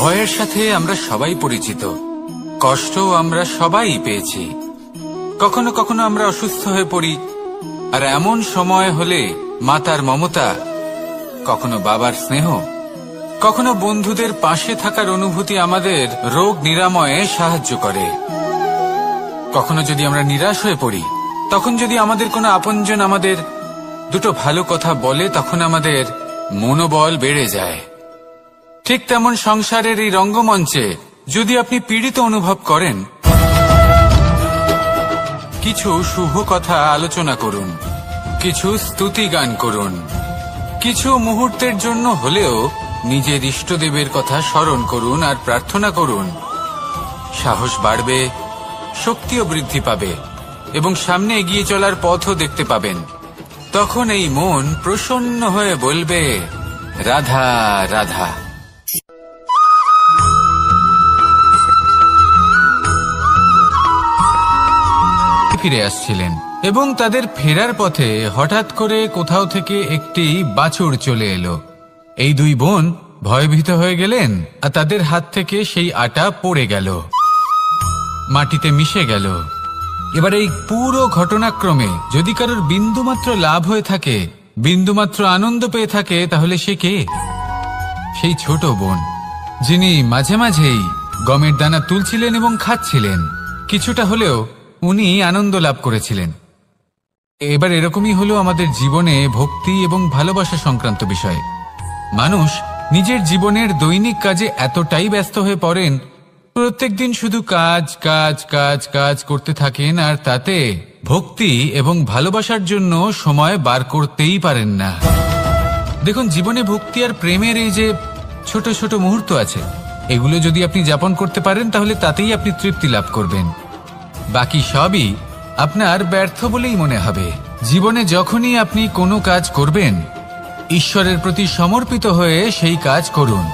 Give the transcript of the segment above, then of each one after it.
ভয়ের সাথে আমরা সবাই পরিচিত, কষ্ট আমরা সবাই পেয়েছি। কখনো কখনো আমরা অসুস্থ হয়ে পড়ি, আর এমন সময় হলে মাতার মমতা, কখনো বাবার স্নেহ, কখনো বন্ধুদের পাশে থাকার অনুভূতি আমাদের রোগ নিরাময়ে সাহায্য করে। কখনো যদি আমরা নিরাশ হয়ে পড়ি, তখন যদি আমাদের কোনো আপনজন আমাদের দুটো ভালো কথা বলে, তখন আমাদের মনোবল বেড়ে যায়। ঠিক তেমন সংসারের এই রঙ্গমঞ্চে যদি আপনি পীড়িত অনুভব করেন, কিছু শুভ কথা আলোচনা করুন, কিছু স্তুতি গান করুন, কিছু মুহূর্তের জন্য হলেও নিজের ইষ্টদেবের কথা স্মরণ করুন আর প্রার্থনা করুন। সাহস বাড়বে, শক্তিও বৃদ্ধি পাবে এবং সামনে এগিয়ে চলার পথও দেখতে পাবেন। তখন এই মন প্রসন্ন হয়ে বলবে, রাধা রাধা। ফিরে আসছিলেন এবং তাদের ফেরার পথে হঠাৎ করে কোথাও থেকে একটি বাছুর চলে এলো। এই দুই বোন ভয়ভীত হয়ে গেলেন আর তাদের হাত থেকে সেই আটা পড়ে গেল, মাটিতে মিশে গেল। এবার এই পুরো ঘটনাক্রমে যদি কারোর বিন্দুমাত্র লাভ হয়ে থাকে, বিন্দুমাত্র আনন্দ পেয়ে থাকে, তাহলে সে কে? সেই ছোট বোন, যিনি মাঝে মাঝেই গমের দানা তুলছিলেন এবং খাচ্ছিলেন। কিছুটা হলেও উনি আনন্দ লাভ করেছিলেন। এবার এরকমই হলো আমাদের জীবনে ভক্তি এবং ভালোবাসা সংক্রান্ত বিষয়। মানুষ নিজের জীবনের দৈনিক কাজে এতটাই ব্যস্ত হয়ে পড়েন, প্রত্যেকদিন শুধু কাজ কাজ কাজ কাজ করতে থাকেন, আর তাতে ভক্তি এবং ভালোবাসার জন্য সময় বার করতেই পারেন না। দেখুন, জীবনে ভক্তি আর প্রেমের এই যে ছোট ছোট মুহূর্ত আছে, এগুলো যদি আপনি যাপন করতে পারেন, তাহলে তাতেই আপনি তৃপ্তি লাভ করবেন। বাকি সবই আপনার ব্যর্থ বলেই মনে হবে। জীবনে যখনই আপনি কোনো কাজ করবেন, ঈশ্বরের প্রতি সমর্পিত হয়ে সেই কাজ করুন।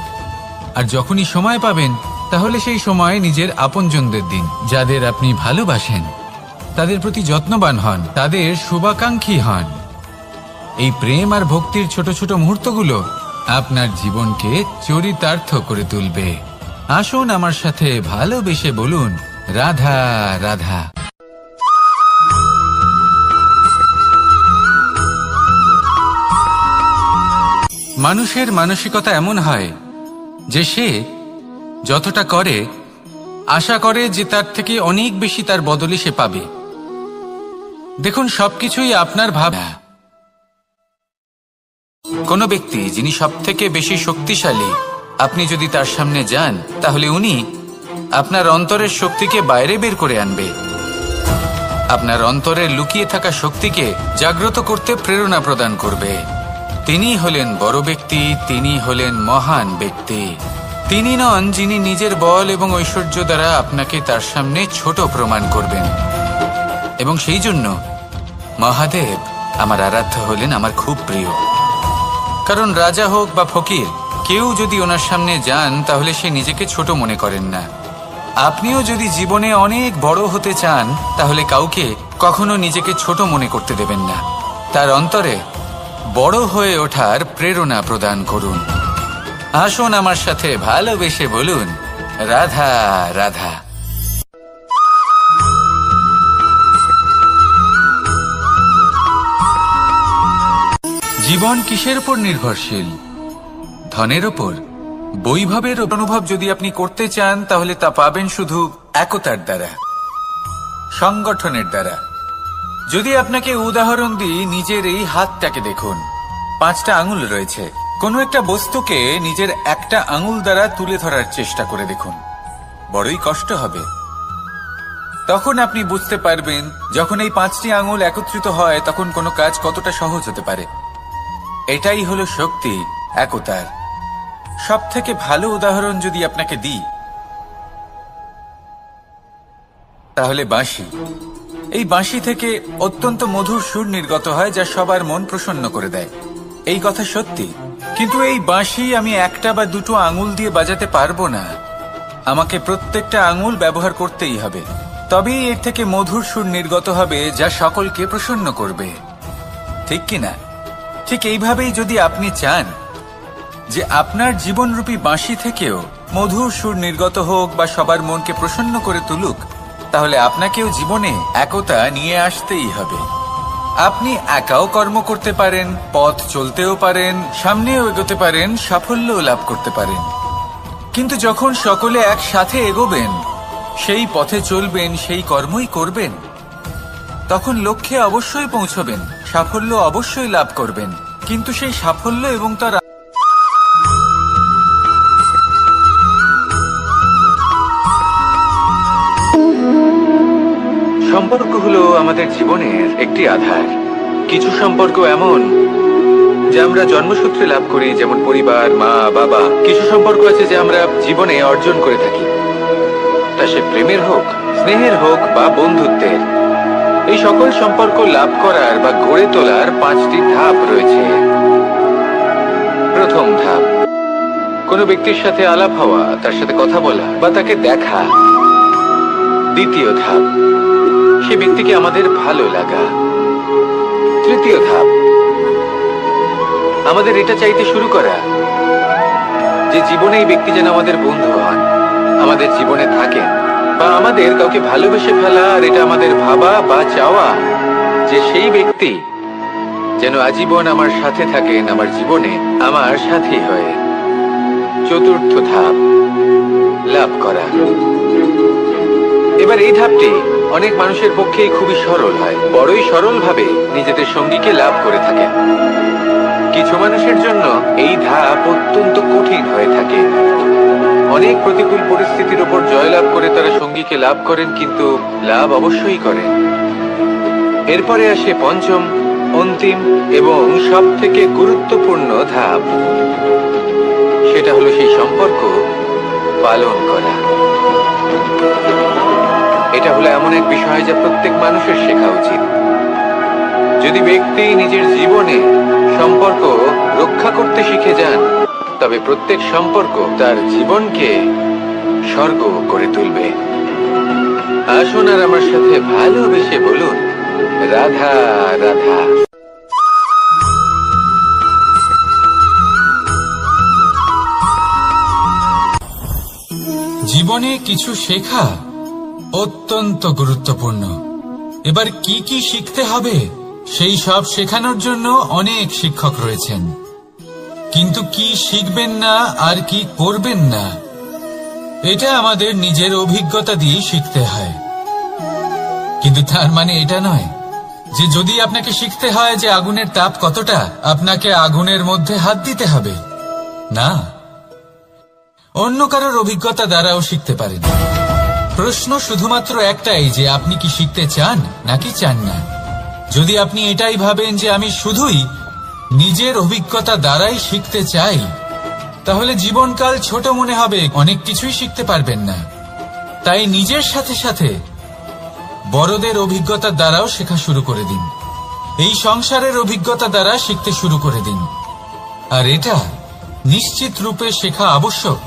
আর যখনই সময় পাবেন, তাহলে সেই সময় নিজের আপনজনদের দিন, যাদের আপনি ভালোবাসেন, তাদের প্রতি যত্নবান হন, তাদের শুভাকাঙ্ক্ষী হন। এই প্রেম আর ভক্তির ছোট ছোট মুহূর্তগুলো আপনার জীবনকে চরিতার্থ করে তুলবে। আসুন আমার সাথে ভালোবেসে বলুন, রাধা রাধা। মানুষের মানসিকতা এমন হয় যে সে যতটা করে আশা করে যে তার থেকে অনেক বেশি তার বদলে সে পাবে। দেখুন, সবকিছুই আপনার ভাবনা। কোনো ব্যক্তি যিনি সব থেকে বেশি শক্তিশালী, আপনি যদি তার সামনে যান, তাহলে উনি আপনার অন্তরের শক্তিকে বাইরে বের করে আনবে। আপনার অন্তরের লুকিয়ে থাকা শক্তিকে জাগ্রত করতে প্রেরণা প্রদান করবে। তিনি হলেন বড় ব্যক্তি, তিনি হলেন মহান ব্যক্তি। তিনি নন যিনি নিজের বল এবং ঐশ্বর্য দ্বারা আপনাকে তার সামনে ছোট প্রমাণ করবেন। এবং সেই জন্য মহাদেব আমার আরাধ্য হলেন আমার খুব প্রিয়। কারণ রাজা হোক বা ফকির, কেউ যদি ওনার সামনে যান, তাহলে সে নিজেকে ছোট মনে করেন না। আপনিও যদি জীবনে অনেক বড় হতে চান, তাহলে কাউকে কখনো নিজেকে ছোট মনে করতে দেবেন না। তার অন্তরে বড় হয়ে ওঠার প্রেরণা প্রদান করুন। আসুন আমার সাথে ভালোবেসে বলুন, রাধা রাধা। জীবন কিসের উপর নির্ভরশীল? ধনের ওপর? বৈভবের অনুভব যদি আপনি করতে চান, তাহলে তা পাবেন শুধু একতার দ্বারা, সংগঠনের দ্বারা। যদি আপনাকে উদাহরণ দিই, নিজের এই হাতটাকে দেখুন, 5টা আঙুল রয়েছে। কোনো একটা বস্তুকে নিজের একটা আঙুল দ্বারা তুলে ধরার চেষ্টা করে দেখুন, বড়ই কষ্ট হবে। তখন আপনি বুঝতে পারবেন, যখন এই 5টি আঙুল একত্রিত হয়, তখন কোনো কাজ কতটা সহজ হতে পারে। এটাই হলো শক্তি, একতার। সব থেকে ভালো উদাহরণ যদি আপনাকে দিই, তাহলে বাঁশি। এই বাঁশি থেকে অত্যন্ত মধুর সুর নির্গত হয়, যা সবার মন প্রসন্ন করে দেয়। এই কথা সত্যি। কিন্তু এই বাঁশি আমি একটা বা দুটো আঙুল দিয়ে বাজাতে পারবো না। আমাকে প্রত্যেকটা আঙুল ব্যবহার করতেই হবে, তবেই এর থেকে মধুর সুর নির্গত হবে, যা সকলকে প্রসন্ন করবে। ঠিক কিনা? ঠিক এইভাবেই যদি আপনি চান যে আপনার জীবনরূপী বাঁশি থেকেও মধুর সুর নির্গত হোক বা সবার মনকে প্রসন্ন করে তুলুক, তাহলে আপনাকেও জীবনে একতা নিয়ে আসতেই হবে। আপনি একাও কর্ম করতে পারেন, পথ চলতেও পারেন, সামনেও এগোতে পারেন, সাফল্যও লাভ করতে পারেন। কিন্তু যখন সকলে একসাথে এগোবেন, সেই পথে চলবেন, সেই কর্মই করবেন, তখন লক্ষ্যে অবশ্যই পৌঁছবেন, সাফল্য অবশ্যই লাভ করবেন। কিন্তু সেই সাফল্য এবং তার সম্পর্ক হলো আমাদের জীবনের একটি আধার। কিছু সম্পর্ক এমন যা আমরা জন্মসূত্রে লাভ করি, যেমন পরিবার, মা, বাবা। কিছু সম্পর্ক আছে যা আমরা জীবনে অর্জন করে থাকি, তা সে প্রেমের হোক, স্নেহের হোক বা বন্ধুত্বের। এই সকল সম্পর্ক লাভ করার বা গড়ে তোলার 5টি ধাপ রয়েছে। প্রথম ধাপ, কোনো ব্যক্তির সাথে আলাপ হওয়া, তার সাথে কথা বলা বা তাকে দেখা। দ্বিতীয় ধাপ, সে ব্যক্তিকে আমাদের ভালো লাগা। তৃতীয় ধাপ, আমাদের এটা চাইতে শুরু করা যে জীবনে এই ব্যক্তি যেন আমাদের বন্ধু হন, আমাদের জীবনে থাকেন, বা আমাদের কাউকে ভালোবেসে ফেলা। আর এটা আমাদের ভাবা বা চাওয়া যে সেই ব্যক্তি যেন আজীবন আমার সাথে থাকেন, আমার জীবনে আমার সাথী হয়ে। চতুর্থ ধাপ, লাভ করা। এবার এই ধাপটি অনেক মানুষের পক্ষেই খুবই সরল হয়, বড়ই সরলভাবে নিজেদের সঙ্গীকে লাভ করে থাকেন। কিছু মানুষের জন্য এই ধাপ অত্যন্ত কঠিন হয়ে থাকে। অনেক প্রতিকূল পরিস্থিতির উপর জয়লাভ করে তারা সঙ্গীকে লাভ করেন, কিন্তু লাভ অবশ্যই করেন। এরপরে আসে পঞ্চম, অন্তিম এবং সবথেকে গুরুত্বপূর্ণ ধাপ। সেটা হলো সেই সম্পর্ক পালন করা। এটা হলো এমন এক বিষয় যা প্রত্যেক মানুষের শেখা উচিত। যদি ব্যক্তি নিজের জীবনে সম্পর্ক রক্ষা করতে শিখে যান, তবে প্রত্যেক সম্পর্ক তার জীবনকে স্বর্গ করে তুলবে। আসুন আর আমার সাথে ভালোবেসে বলুন, রাধা রাধা। জীবনে কিছু শেখা অত্যন্ত গুরুত্বপূর্ণ। এবার কি কি শিখতে হবে, সেই সব শেখানোর জন্য অনেক শিক্ষক রয়েছেন। কিন্তু কি শিখবেন না আর কি করবেন না, এটা আমাদের নিজের অভিজ্ঞতা দিয়ে শিখতে হয়। কিন্তু তার মানে এটা নয় যে যদি আপনাকে শিখতে হয় যে আগুনের তাপ কতটা, আপনাকে আগুনের মধ্যে হাত দিতে হবে। না, অন্য কারোর অভিজ্ঞতা দ্বারাও শিখতে পারেন। প্রশ্ন শুধুমাত্র একটাই যে আপনি কি শিখতে চান নাকি চান না। যদি আপনি এটাই ভাবেন যে আমি শুধুই নিজের অভিজ্ঞতা দ্বারাই শিখতে চাই, তাহলে জীবনকাল ছোট মনে হবে, অনেক কিছুই শিখতে পারবেন না। তাই নিজের সাথে সাথে বড়দের অভিজ্ঞতা দ্বারাও শেখা শুরু করে দিন। এই সংসারের অভিজ্ঞতা দ্বারা শিখতে শুরু করে দিন। আর এটা নিশ্চিত রূপে শেখা আবশ্যক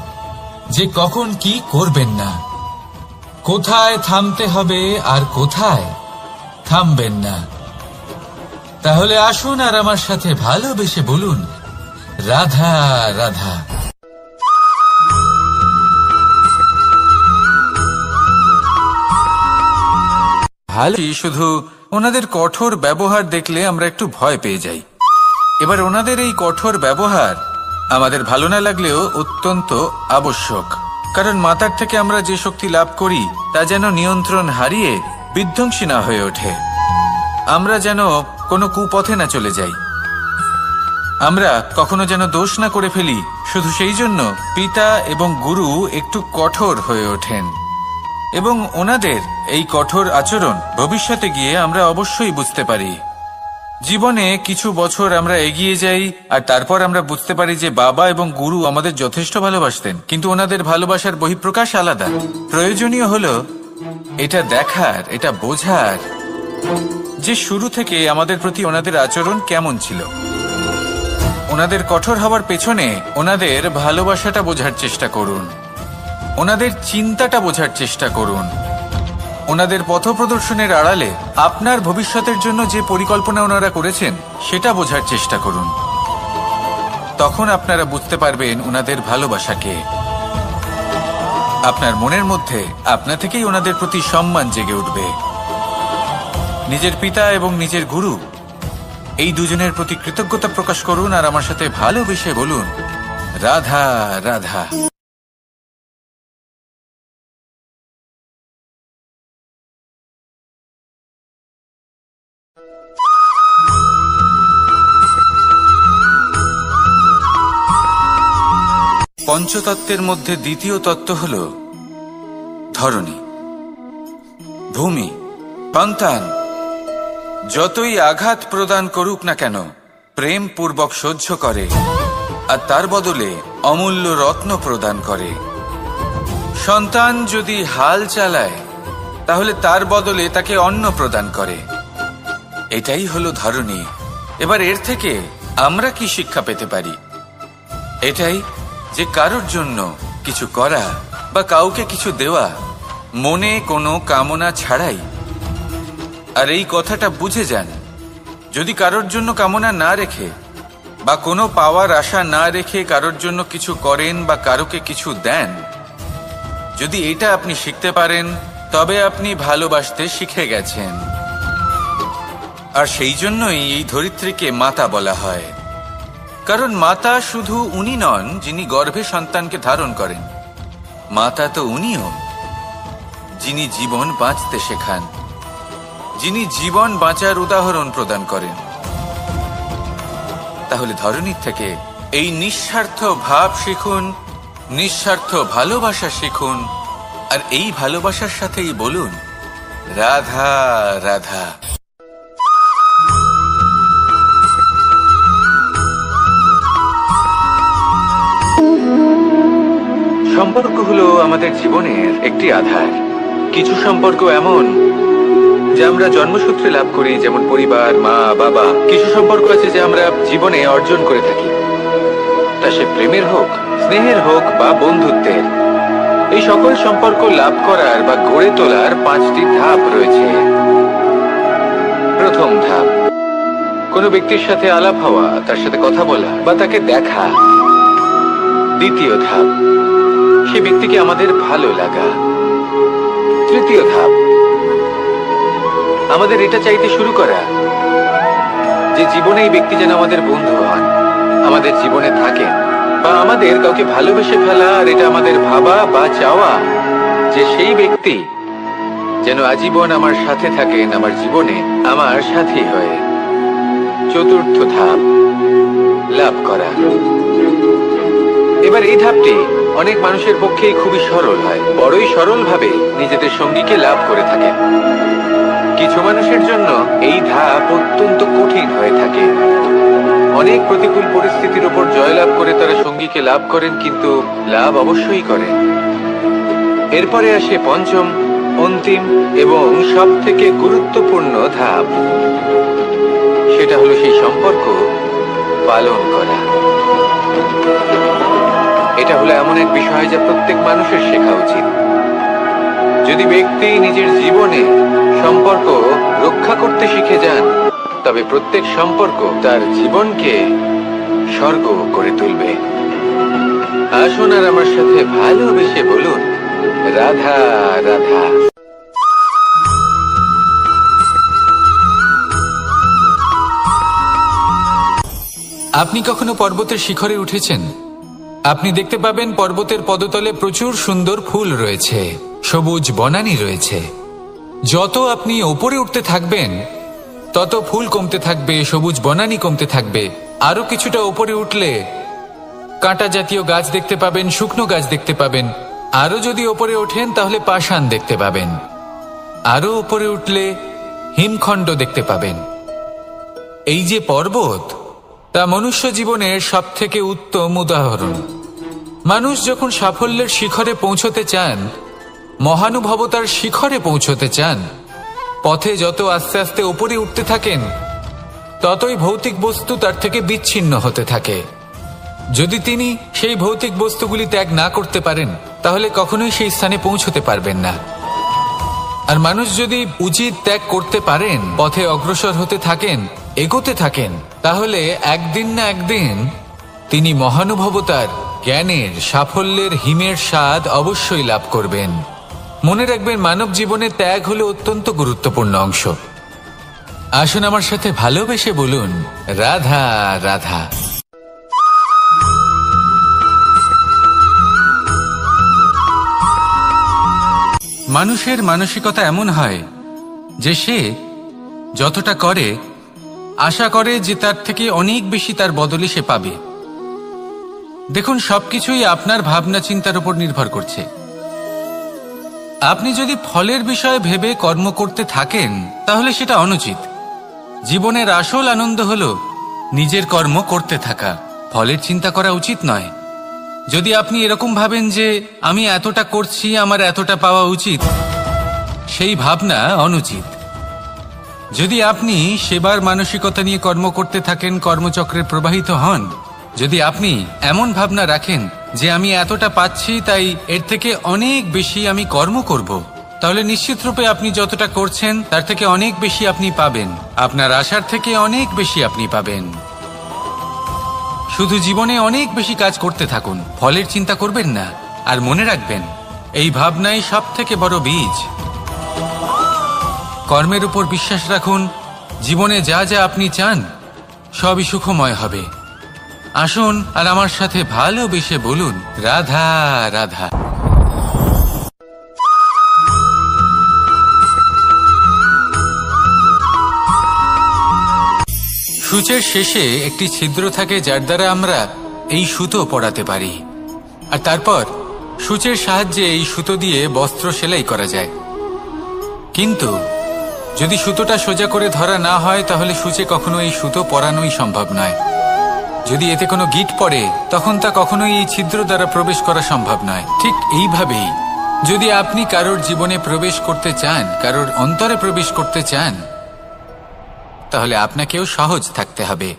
যে কখন কি করবেন না, কোথায় থামতে হবে আর কোথায় থামবেন না। তাহলে আসুন আর আমার সাথে ভালোবেসে বলুন, রাধা রাধা। ভালো, শুধু ওনাদের কঠোর ব্যবহার দেখলে আমরা একটু ভয় পেয়ে যাই। এবার ওনাদের এই কঠোর ব্যবহার আমাদের ভালো না লাগলেও অত্যন্ত আবশ্যক, কারণ মাতার থেকে আমরা যে শক্তি লাভ করি তা যেন নিয়ন্ত্রণ হারিয়ে বিধ্বংসী না হয়ে ওঠে। আমরা যেন কোনো কুপথে না চলে যাই, আমরা কখনো যেন দোষ না করে ফেলি। শুধু সেই জন্য পিতা এবং গুরু একটু কঠোর হয়ে ওঠেন, এবং ওনাদের এই কঠোর আচরণ ভবিষ্যতে গিয়ে আমরা অবশ্যই বুঝতে পারি। জীবনে কিছু বছর আমরা এগিয়ে যাই আর তারপর আমরা বুঝতে পারি যে বাবা এবং গুরু আমাদের যথেষ্ট ভালোবাসতেন, কিন্তু ওনাদের ভালোবাসার বহিঃপ্রকাশ আলাদা। প্রয়োজনীয় হলো এটা দেখার, এটা বোঝার যে শুরু থেকে আমাদের প্রতি ওনাদের আচরণ কেমন ছিল। ওনাদের কঠোর হওয়ার পেছনে ওনাদের ভালোবাসাটা বোঝার চেষ্টা করুন, ওনাদের চিন্তাটা বোঝার চেষ্টা করুন, ওনাদের পথপ্রদর্শনের আড়ালে আপনার ভবিষ্যতের জন্য যে পরিকল্পনা ওনারা করেছেন সেটা বোঝার চেষ্টা করুন। তখন আপনারা বুঝতে পারবেন ওনাদের ভালোবাসাকে। আপনার মনের মধ্যে আপনা থেকেই ওনাদের প্রতি সম্মান জেগে উঠবে। নিজের পিতা এবং নিজের গুরু এই দুজনের প্রতি কৃতজ্ঞতা প্রকাশ করুন আর আমার সাথে ভালোবেসে বলুন, রাধা রাধা। পঞ্চতত্ত্বের মধ্যে দ্বিতীয় তত্ত্ব হল ধরণী, ভূমি। সন্তান যতই আঘাত প্রদান করুক না কেন প্রেম পূর্বক সহ্য করে আর তার বদলে অমূল্য রত্ন প্রদান করে। সন্তান যদি হাল চালায় তাহলে তার বদলে তাকে অন্ন প্রদান করে। এটাই হলো ধরণী। এবার এর থেকে আমরা কি শিক্ষা পেতে পারি? এটাই যে কারোর জন্য কিছু করা বা কাউকে কিছু দেওয়া মনে কোনো কামনা ছাড়াই। আর এই কথাটা বুঝে যান, যদি কারোর জন্য কামনা না রেখে বা কোনো পাওয়ার আশা না রেখে কারোর জন্য কিছু করেন বা কারোকে কিছু দেন, যদি এটা আপনি শিখতে পারেন তবে আপনি ভালোবাসতে শিখে গেছেন। আর সেই জন্যই এই ধরিত্রীকে মাতা বলা হয়। কারণ মাতা শুধু উনি নন যিনি গর্ভে সন্তানকে ধারণ করেন, মাতা তো উনিও যিনি জীবন বাঁচতে শেখান, যিনি জীবন বাঁচার উদাহরণ প্রদান করেন। তাহলে ধরণীর থেকে এই নিঃস্বার্থ ভাব শিখুন, নিঃস্বার্থ ভালোবাসা শিখুন, আর এই ভালোবাসার সাথেই বলুন, রাধা রাধা। সম্পর্ক হলো আমাদের জীবনের একটি আধার। কিছু সম্পর্ক এমন যা আমরা জন্মসূত্রে লাভ করি, যেমন পরিবার, মা, বাবা। কিছু সম্পর্ক আছে যা আমরা জীবনে অর্জন করে থাকি, তা সে প্রেমের হোক, স্নেহের হোক বা বন্ধুত্বের। এই সকল সম্পর্ক লাভ করার বা গড়ে তোলার 5টি ধাপ রয়েছে। প্রথম ধাপ, কোনো ব্যক্তির সাথে আলাপ হওয়া, তার সাথে কথা বলা বা তাকে দেখা। দ্বিতীয় ধাপ, সে ব্যক্তিকে আমাদের ভালো লাগা। তৃতীয় ধাপ, আমাদের এটা চাইতে শুরু করা যে জীবনে এই ব্যক্তি যেন আমাদের বন্ধু হন, আমাদের জীবনে থাকেন, বা আমাদের কাউকে ভালোবেসে ফেলা আর এটা আমাদের ভাবা বা চাওয়া যে সেই ব্যক্তি যেন আজীবন আমার সাথে থাকেন, আমার জীবনে আমার সাথী হয়ে। চতুর্থ ধাপ, লাভ করা। এবার এই ধাপটি অনেক মানুষের পক্ষেই খুবই সরল হয়, বড়ই সরলভাবে নিজেদের সঙ্গীকে লাভ করে থাকেন। কিছু মানুষের জন্য এই ধাপ অত্যন্ত কঠিন হয়ে থাকে। অনেক প্রতিকূল পরিস্থিতির উপর জয়লাভ করে তারা সঙ্গীকে লাভ করেন, কিন্তু লাভ অবশ্যই করেন। এরপরে আসে পঞ্চম, অন্তিম এবং সব থেকে গুরুত্বপূর্ণ ধাপ। সেটা হলো সেই সম্পর্ক পালন করা। এটা হলো এমন এক বিষয় যা প্রত্যেক মানুষের শেখা উচিত। যদি ব্যক্তি নিজের জীবনে সম্পর্ক রক্ষা করতে শিখে যান, তবে প্রত্যেক সম্পর্ক তার জীবনকে স্বর্গ করে তুলবে। আসুন আর আমার সাথে ভালোবেসে বলুন, রাধা রাধা। আপনি কখনো পর্বতের শিখরে উঠেছেন? আপনি দেখতে পাবেন পর্বতের পদতলে প্রচুর সুন্দর ফুল রয়েছে, সবুজ বনানী রয়েছে। যত আপনি ওপরে উঠতে থাকবেন তত ফুল কমতে থাকবে, সবুজ বনানী কমতে থাকবে। আরো কিছুটা ওপরে উঠলে কাঁটা জাতীয় গাছ দেখতে পাবেন, শুকনো গাছ দেখতে পাবেন। আরো যদি ওপরে ওঠেন তাহলে পাষাণ দেখতে পাবেন। আরো ওপরে উঠলে হিমখণ্ড দেখতে পাবেন। এই যে পর্বত, তা মনুষ্য জীবনের সব থেকে উত্তম উদাহরণ। মানুষ যখন সাফল্যের শিখরে পৌঁছতে চান, মহানুভবতার শিখরে পৌঁছতে চান, পথে যত আস্তে আস্তে উপরে উঠতে থাকেন ততই ভৌতিক বস্তু তার থেকে বিচ্ছিন্ন হতে থাকে। যদি তিনি সেই ভৌতিক বস্তুগুলি ত্যাগ না করতে পারেন তাহলে কখনোই সেই স্থানে পৌঁছতে পারবেন না। আর মানুষ যদি উচিত ত্যাগ করতে পারেন, পথে অগ্রসর হতে থাকেন, এগোতে থাকেন, তাহলে একদিন না একদিন তিনি মহানুভবতার, জ্ঞানের, সাফল্যের হিমের স্বাদ অবশ্যই লাভ করবেন। মনে রাখবেন, মানব জীবনে ত্যাগ হলো অত্যন্ত গুরুত্বপূর্ণ অংশ। আসুন আমার সাথে ভালোবেসে বলুন, রাধা রাধা। মানুষের মানসিকতা এমন হয় যে সে যতটা করে আশা করে যে তার থেকে অনেক বেশি তার বদলে সে পাবে। দেখুন, সবকিছুই আপনার ভাবনা চিন্তার উপর নির্ভর করছে। আপনি যদি ফলের বিষয়ে ভেবে কর্ম করতে থাকেন তাহলে সেটা অনুচিত। জীবনের আসল আনন্দ হলো নিজের কর্ম করতে থাকা, ফলের চিন্তা করা উচিত নয়। যদি আপনি এরকম ভাবেন যে আমি এতটা করছি, আমার এতটা পাওয়া উচিত, সেই ভাবনা অনুচিত। যদি আপনি সেবার মানসিকতা নিয়ে কর্ম করতে থাকেন, কর্মচক্রে প্রবাহিত হন, যদি আপনি এমন ভাবনা রাখেন যে আমি এতটা পাচ্ছি তাই এর থেকে অনেক বেশি আমি কর্ম করব, তাহলে নিশ্চিতরূপে আপনি যতটা করছেন তার থেকে অনেক বেশি আপনি পাবেন। আপনার আশার থেকে অনেক বেশি আপনি পাবেন। শুধু জীবনে অনেক বেশি কাজ করতে থাকুন, ফলের চিন্তা করবেন না। আর মনে রাখবেন, এই ভাবনাই সব থেকে বড় বীজ। কর্মের উপর বিশ্বাস রাখুন। জীবনে যা যা আপনি চান সবই সুখময় হবে। আসুন আর আমার সাথে ভালোবেসে বলুন, রাধা রাধা। সূচের শেষে একটি ছিদ্র থাকে যার দ্বারা আমরা এই সুতো পরাতে পারি, আর তারপর সূচের সাহায্যে এই সুতো দিয়ে বস্ত্র সেলাই করা যায়। কিন্তু যদি সুতোটা সোজা করে ধরা না হয় তাহলে সূচে কখনো এই সুতো পরানোই সম্ভব নয়। যদি এতে কোনো গিঁট পড়ে তখন তা কখনোই এই ছিদ্র দ্বারা প্রবেশ করা সম্ভব নয়। ঠিক এইভাবেই যদি আপনি কারোর জীবনে প্রবেশ করতে চান, কারোর অন্তরে প্রবেশ করতে চান, তাহলে আপনাকেও সহজ থাকতে হবে।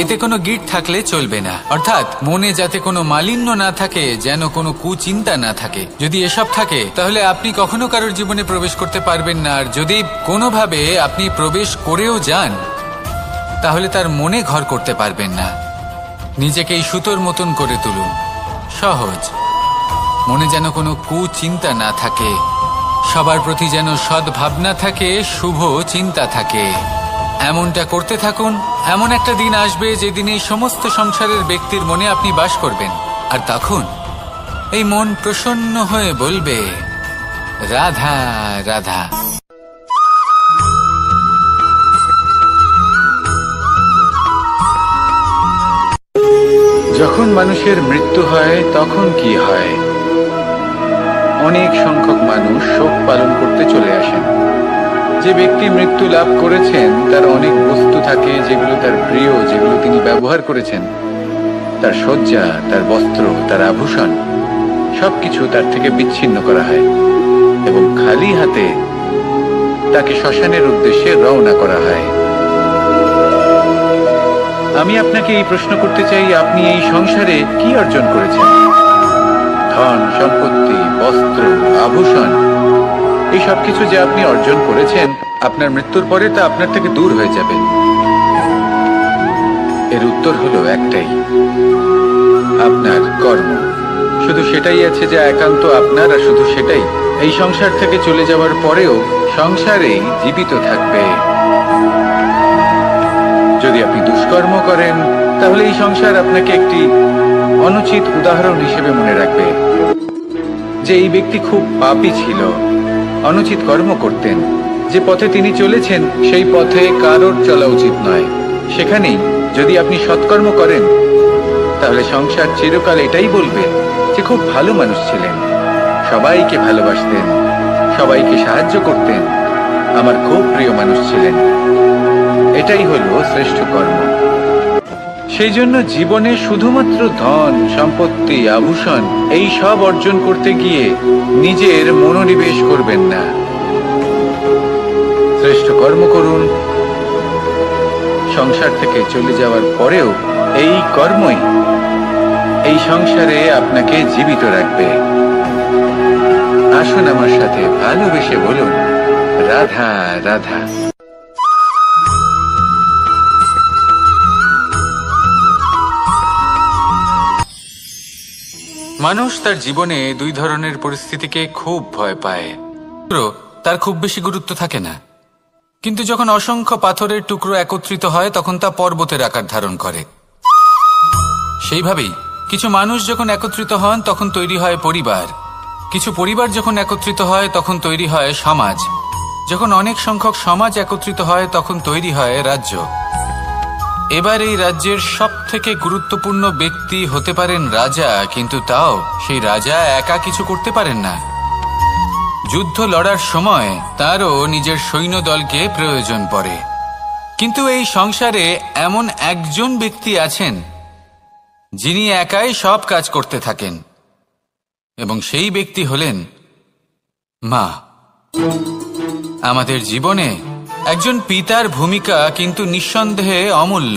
এতে কোনো গিঁট থাকলে চলবে না, অর্থাৎ মনে যাতে কোনো মালিন্য না থাকে, যেন কোনো কুচিন্তা না থাকে। যদি এসব থাকে তাহলে আপনি কখনো কারোর জীবনে প্রবেশ করতে পারবেন না। আর যদি কোনোভাবে আপনি প্রবেশ করেও যান তাহলে তার মনে ঘর করতে পারবেন না। নিজেকে এই সুতোর মতন করে তুলুন, সহজ। মনে যেন কোনো কুচিন্তা না থাকে, সবার প্রতি যেন সদ্ভাবনা থাকে, শুভ চিন্তা থাকে। এমনটা করতে থাকুন। এমন একটা দিন আসবে যেদিন এই সমস্ত সংসারের ব্যক্তির মনে আপনি বাস করবেন, আর তখন এই মন প্রসন্ন হয়ে বলবে, রাধা রাধা। যখন মানুষের মৃত্যু হয় তখন কি হয়? অনেক সংখ্যক মানুষ শোক পালন করতে চলে আসেন। যে ব্যক্তি মৃত্যু লাভ করেছেন তার অনেক বস্তু থাকে যেগুলো তার প্রিয়, যেগুলো তিনি ব্যবহার করেছেন। তার শয্যা, তার বস্ত্র, তার আভূষণ সবকিছু তার থেকে বিচ্ছিন্ন করা হয় এবং খালি হাতে তাকে শ্মশানের উদ্দেশ্যে রওনা করা হয়। আমি আপনাকে এই প্রশ্ন করতে চাই, আপনি এই সংসারে কি অর্জন করেছেন? ধন সম্পত্তি, বস্ত্র, আভূষণ, এই সবকিছু যে আপনি অর্জন করেছেন, আপনার মৃত্যুর পরে তা আপনার থেকে দূর হয়ে যাবে। এর উত্তর হলো একটাই, আপনার কর্ম। শুধু সেটাই আছে যা একান্ত আপনার, আর শুধু সেটাই এই সংসার থেকে চলে যাওয়ার পরেও সংসারেই জীবিত থাকবে। যদি আপনি দুষ্কর্ম করেন তাহলে এই সংসার আপনাকে একটি অনুচিত উদাহরণ হিসেবে মনে রাখবে যে এই ব্যক্তি খুব পাপী ছিল, অনুচিত কর্ম করতেন। যে পথে তিনি চলেছেন সেই পথে কারোর চলা উচিত নয়। সেখানেই যদি আপনি সৎকর্ম করেন তাহলে সংসার চিরকাল এটাই বলবে যে খুব ভালো মানুষ ছিলেন, সবাইকে ভালোবাসতেন, সবাইকে সাহায্য করতেন, আমার খুব প্রিয় মানুষ ছিলেন। এটাই হলো শ্রেষ্ঠ কর্ম। সেই জন্য জীবনে শুধুমাত্র ধন সম্পত্তি, আভূষণ এই সব অর্জন করতে গিয়ে নিজের মনোনিবেশ করবেন না। শ্রেষ্ঠ কর্ম করুন। সংসার থেকে চলে যাওয়ার পরেও এই কর্মই এই সংসারে আপনাকে জীবিত রাখবে। আসুন আমার সাথে ভালোবেসে বলুন, রাধা রাধা। মানুষ তার জীবনে দুই ধরনের পরিস্থিতিকে খুব ভয় পায়। তার খুব বেশি গুরুত্ব থাকে না, কিন্তু যখন অসংখ্য পাথরের টুকরো একত্রিত হয় তখন তা পর্বতের আকার ধারণ করে। সেইভাবেই কিছু মানুষ যখন একত্রিত হন তখন তৈরি হয় পরিবার, কিছু পরিবার যখন একত্রিত হয় তখন তৈরি হয় সমাজ, যখন অনেক সংখ্যক সমাজ একত্রিত হয় তখন তৈরি হয় রাজ্য। এবার এই রাজ্যের সবথেকে গুরুত্বপূর্ণ ব্যক্তি হতে পারেন রাজা, কিন্তু তাও সেই রাজা একা কিছু করতে পারেন না। যুদ্ধ লড়ার সময় তারও নিজের সৈন্যদলকে প্রয়োজন পড়ে। কিন্তু এই সংসারে এমন একজন ব্যক্তি আছেন যিনি একাই সব কাজ করতে থাকেন, এবং সেই ব্যক্তি হলেন মা। আমাদের জীবনে একজন পিতার ভূমিকা কিন্তু নিঃসন্দেহে অমূল্য,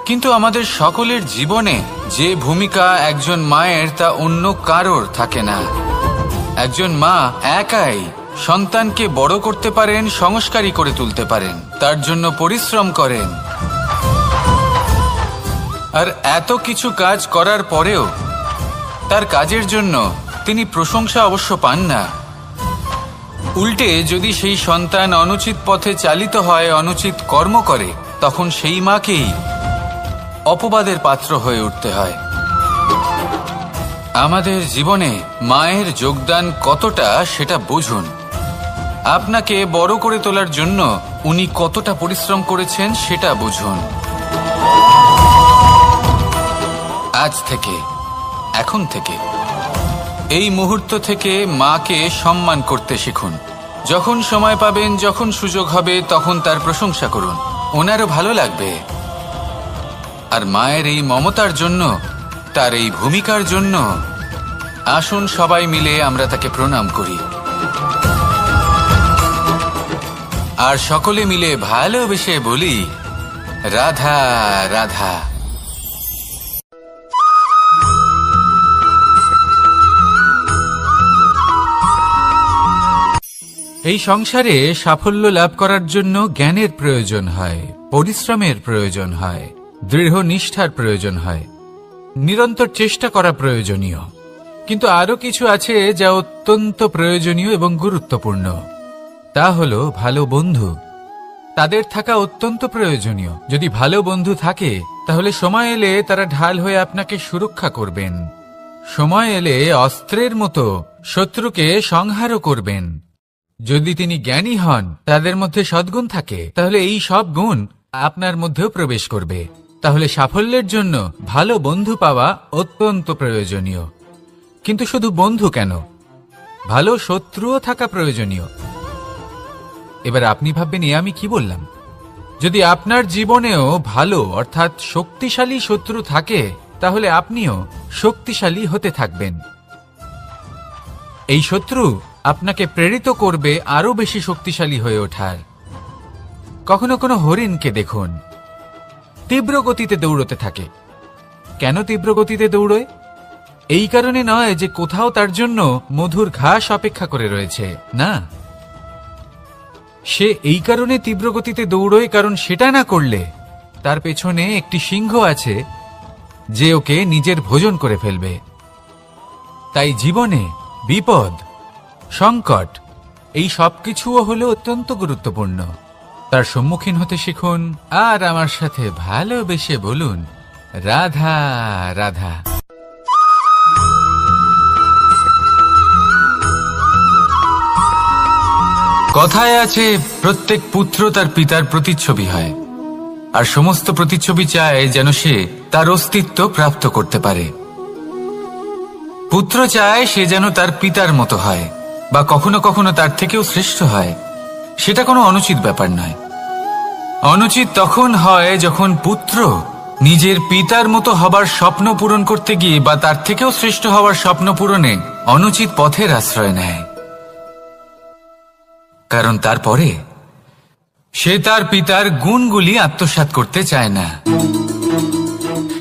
কিন্তু আমাদের সকলের জীবনে যে ভূমিকা একজন মায়ের তা অন্য কারোর থাকে না। একজন মা একাই সন্তানকে বড় করতে পারেন, সংস্কারী করে তুলতে পারেন, তার জন্য পরিশ্রম করেন। আর এত কিছু কাজ করার পরেও তার কাজের জন্য তিনি প্রশংসা অবশ্য পান না। উল্টে যদি সেই সন্তান অনুচিত পথে চালিত হয়, অনুচিত কর্ম করে, তখন সেই মাকেই অপবাদের পাত্র হয়ে উঠতে হয়। আমাদের জীবনে মায়ের যোগদান কতটা সেটা বুঝুন। আপনাকে বড় করে তোলার জন্য উনি কতটা পরিশ্রম করেছেন সেটা বুঝুন। আজ থেকে, এখন থেকে, এই মুহূর্ত থেকে মাকে সম্মান করতে শিখুন। যখন সময় পাবেন, যখন সুযোগ হবে, তখন তার প্রশংসা করুন, ওনারও ভালো লাগবে। আর মায়ের এই মমতার জন্য, তার এই ভূমিকার জন্য আসুন সবাই মিলে আমরা তাকে প্রণাম করি, আর সকলে মিলে ভালোবেসে বলি রাধা রাধা। এই সংসারে সাফল্য লাভ করার জন্য জ্ঞানের প্রয়োজন হয়, পরিশ্রমের প্রয়োজন হয়, দৃঢ় নিষ্ঠার প্রয়োজন হয়, নিরন্তর চেষ্টা করা প্রয়োজনীয়। কিন্তু আরো কিছু আছে যা অত্যন্ত প্রয়োজনীয় এবং গুরুত্বপূর্ণ। তা হলো ভালো বন্ধু। তাদের থাকা অত্যন্ত প্রয়োজনীয়। যদি ভালো বন্ধু থাকে তাহলে সময় এলে তারা ঢাল হয়ে আপনাকে সুরক্ষা করবেন। সময় এলে অস্ত্রের মতো শত্রুকে সংহারও করবেন। যদি তিনি জ্ঞানী হন, তাদের মধ্যে সদ্গুণ থাকে, তাহলে এই সব গুণ আপনার মধ্যেও প্রবেশ করবে। তাহলে সাফল্যের জন্য ভালো বন্ধু পাওয়া অত্যন্ত প্রয়োজনীয়। কিন্তু শুধু বন্ধু কেন, ভালো শত্রুও থাকা প্রয়োজনীয়। এবার আপনি ভাববেন, আমি কি বললাম? যদি আপনার জীবনেও ভালো অর্থাৎ শক্তিশালী শত্রু থাকে, তাহলে আপনিও শক্তিশালী হতে থাকবেন। এই শত্রু আপনাকে প্রেরিত করবে আরো বেশি শক্তিশালী হয়ে ওঠার। কখনো কোনো হরিণকে দেখুন, তীব্র গতিতে দৌড়তে থাকে। কেন তীব্র গতিতে দৌড়য়? এই কারণে নয় যে কোথাও তার জন্য মধুর ঘাস অপেক্ষা করে রয়েছে, না। সে এই কারণে তীব্র গতিতে দৌড়য় কারণ সেটা না করলে তার পেছনে একটি সিংহ আছে যে ওকে নিজের ভোজন করে ফেলবে। তাই জীবনে বিপদ, সংকট, এই সবকিছুও হলো অত্যন্ত গুরুত্বপূর্ণ। তার সম্মুখীন হতে শিখুন আর আমার সাথে ভালোবেসে বলুন রাধা রাধা। কথায় আছে, প্রত্যেক পুত্র তার পিতার প্রতিচ্ছবি হয়, আর সমস্ত প্রতিচ্ছবি চায় যেন সে তার অস্তিত্ব প্রাপ্ত করতে পারে। পুত্র চায় সে যেন তার পিতার মতো হয়, বা কখনো কখনো তার থেকেও শ্রেষ্ঠ হয়। সেটা কোনো অনুচিত ব্যাপার নয়। অনুচিত তখন হয় যখন পুত্র নিজের পিতার মতো হবার স্বপ্ন পূরণ করতে গিয়ে বা তার থেকেও শ্রেষ্ঠ হওয়ার স্বপ্ন পূরণে অনুচিত পথের আশ্রয় নেয়। কারণ তারপরে সে তার পিতার গুণগুলি আত্মসাৎ করতে চায় না।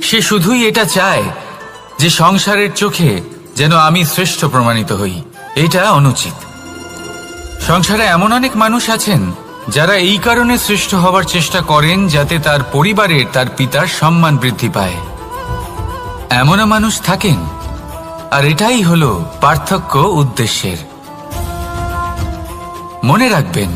সে শুধুই এটা চায় যে সংসারের চোখে যেন আমি শ্রেষ্ঠ প্রমাণিত হই। এটা অনুচিত। সংসারে এমন অনেক মানুষ আছেন যারা এই কারণে শ্রেষ্ঠ হবার চেষ্টা করেন যাতে তার পরিবারের, তার পিতার সম্মান বৃদ্ধি পায়। এমনও মানুষ থাকেন, আর এটাই হলো পার্থক্য উদ্দেশ্যের। মনে রাখবেন,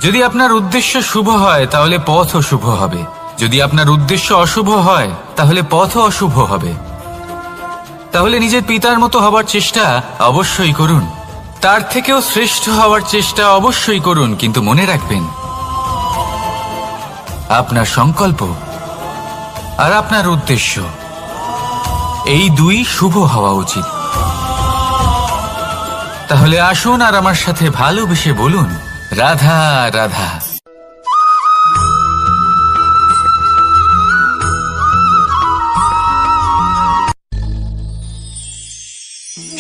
যদি আপনার উদ্দেশ্য শুভ হয় তাহলে পথও শুভ হবে, যদি আপনার উদ্দেশ্য অশুভ হয় তাহলে পথও অশুভ হবে। তাহলে নিজের পিতার মতো হবার চেষ্টা অবশ্যই করুন, তার থেকেও শ্রেষ্ঠ হওয়ার চেষ্টা অবশ্যই করুন, কিন্তু মনে রাখবেন আপনার সংকল্প আর আপনার উদ্দেশ্য এই দুই শুভ হওয়া উচিত। তাহলে আসুন আর আমার সাথে ভালোবেসে বলুন, রাধা রাধা।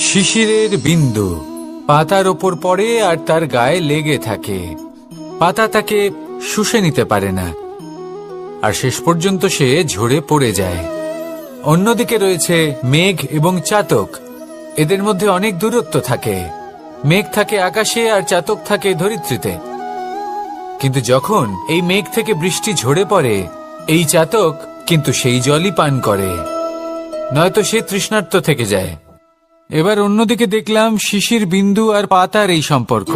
শিশিরের বিন্দু পাতার ওপর পড়ে আর তার গায়ে লেগে থাকে। পাতা তাকে শুষে নিতে পারে না, আর শেষ পর্যন্ত সে ঝরে পড়ে যায়। অন্যদিকে রয়েছে মেঘ এবং চাতক। এদের মধ্যে অনেক দূরত্ব থাকে। মেঘ থাকে আকাশে আর চাতক থাকে ধরিত্রীতে। কিন্তু যখন এই মেঘ থেকে বৃষ্টি ঝরে পড়ে, এই চাতক কিন্তু সেই জলই পান করে, নয়তো সে তৃষ্ণার্ত থেকে যায়। এবার অন্যদিকে দেখলাম শিশির বিন্দু আর পাতার এই সম্পর্ক।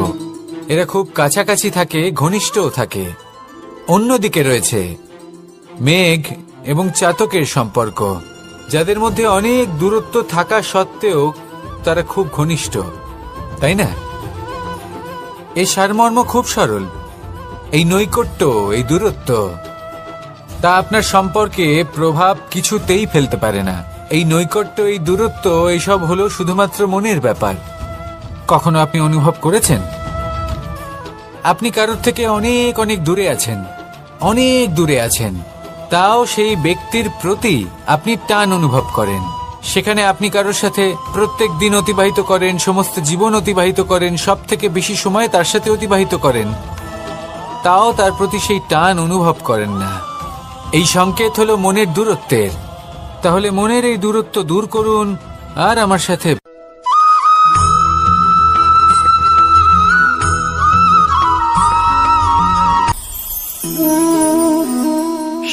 এরা খুব কাছাকাছি থাকে, ঘনিষ্ঠও থাকে। অন্যদিকে রয়েছে মেঘ এবং চাতকের সম্পর্ক, যাদের মধ্যে অনেক দূরত্ব থাকা সত্ত্বেও তারা খুব ঘনিষ্ঠ, তাই না? এই সারমর্ম খুব সরল। এই নৈকট্য, এই দূরত্ব, তা আপনার সম্পর্কে প্রভাব কিছুতেই ফেলতে পারে না। এই নৈকট্য, এই দূরত্ব, এইসব হলো শুধুমাত্র মনের ব্যাপার। কখনো আপনি অনুভব করেছেন আপনি কারোর থেকে অনেক অনেক দূরে আছেন, অনেক দূরে আছেন, তাও সেই ব্যক্তির প্রতি আপনি টান অনুভব করেন। সেখানে আপনি কারোর সাথে প্রত্যেক দিন অতিবাহিত করেন, সমস্ত জীবন অতিবাহিত করেন, সব থেকে বেশি সময় তার সাথে অতিবাহিত করেন, তাও তার প্রতি সেই টান অনুভব করেন না। এই সংকেত হলো মনের দূরত্বের। তাহলে মনের এই দূরত্ব দূর করুন আর আমার সাথে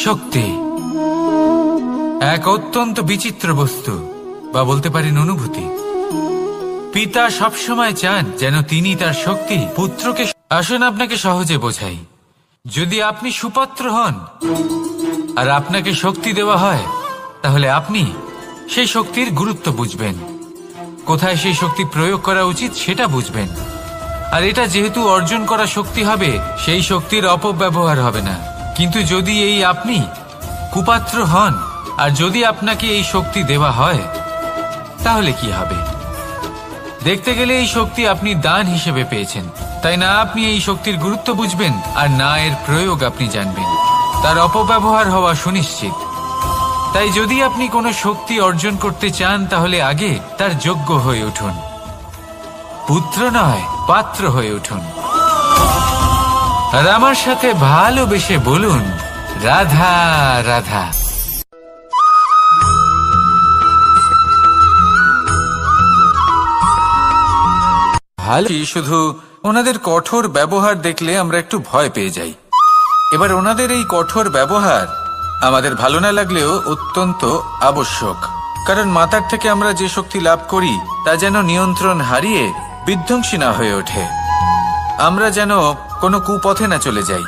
শক্তি এক অত্যন্ত বিচিত্র বস্তু, বা বলতে পারেন অনুভূতি। পিতা সবসময় চান যেন তিনি তার শক্তি পুত্রকে। আসুন আপনাকে সহজে বোঝাই। যদি আপনি সুপাত্র হন আর আপনাকে শক্তি দেওয়া হয়, তাহলে আপনি সেই শক্তির গুরুত্ব বুঝবেন, কোথায় সেই শক্তি প্রয়োগ করা উচিত সেটা বুঝবেন। আর এটা যেহেতু অর্জন করা শক্তি হবে, সেই শক্তির অপব্যবহার হবে না। কিন্তু যদি এই আপনি কুপাত্র হন আর যদি আপনাকে এই শক্তি দেওয়া হয়, তাহলে কি হবে? দেখতে গেলে এই শক্তি আপনি দান হিসেবে পেয়েছেন, তাই না আপনি এই শক্তির গুরুত্ব বুঝবেন আর না এর প্রয়োগ আপনি জানবেন। তার অপব্যবহার হওয়া সুনিশ্চিত। তাই যদি আপনি কোনো শক্তি অর্জন করতে চান, তাহলে আগে তার যোগ্য হয়ে উঠুন। পুত্র নয়, পাত্র হয়ে উঠুন। আর আমার সাথে ভালোবেসে বলুন, রাধা রাধা। ভালো। শুধু ওনাদের কঠোর ব্যবহার দেখলে আমরা একটু ভয় পেয়ে যাই। এবার ওনাদের এই কঠোর ব্যবহার আমাদের ভালো না লাগলেও অত্যন্ত আবশ্যক, কারণ মাতার থেকে আমরা যে শক্তি লাভ করি তা যেন নিয়ন্ত্রণ হারিয়ে বিধ্বংসী না হয়ে ওঠে। আমরা যেন কোনো কুপথে না চলে যাই,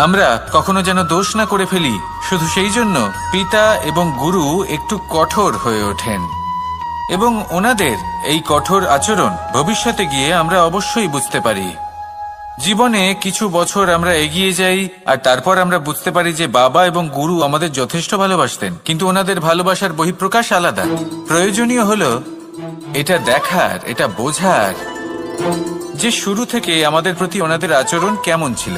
আমরা কখনো যেন দোষ না করে ফেলি। শুধু সেই জন্য পিতা এবং গুরু একটু কঠোর হয়ে ওঠেন, এবং ওনাদের এই কঠোর আচরণ ভবিষ্যতে গিয়ে আমরা অবশ্যই বুঝতে পারি। জীবনে কিছু বছর আমরা এগিয়ে যাই আর তারপর আমরা বুঝতে পারি যে বাবা এবং গুরু আমাদের যথেষ্ট ভালোবাসতেন, কিন্তু ওনাদের ভালোবাসার বহিঃপ্রকাশ আলাদা। প্রয়োজনীয় হলো এটা দেখার, এটা বোঝার যে শুরু থেকে আমাদের প্রতি ওনাদের আচরণ কেমন ছিল।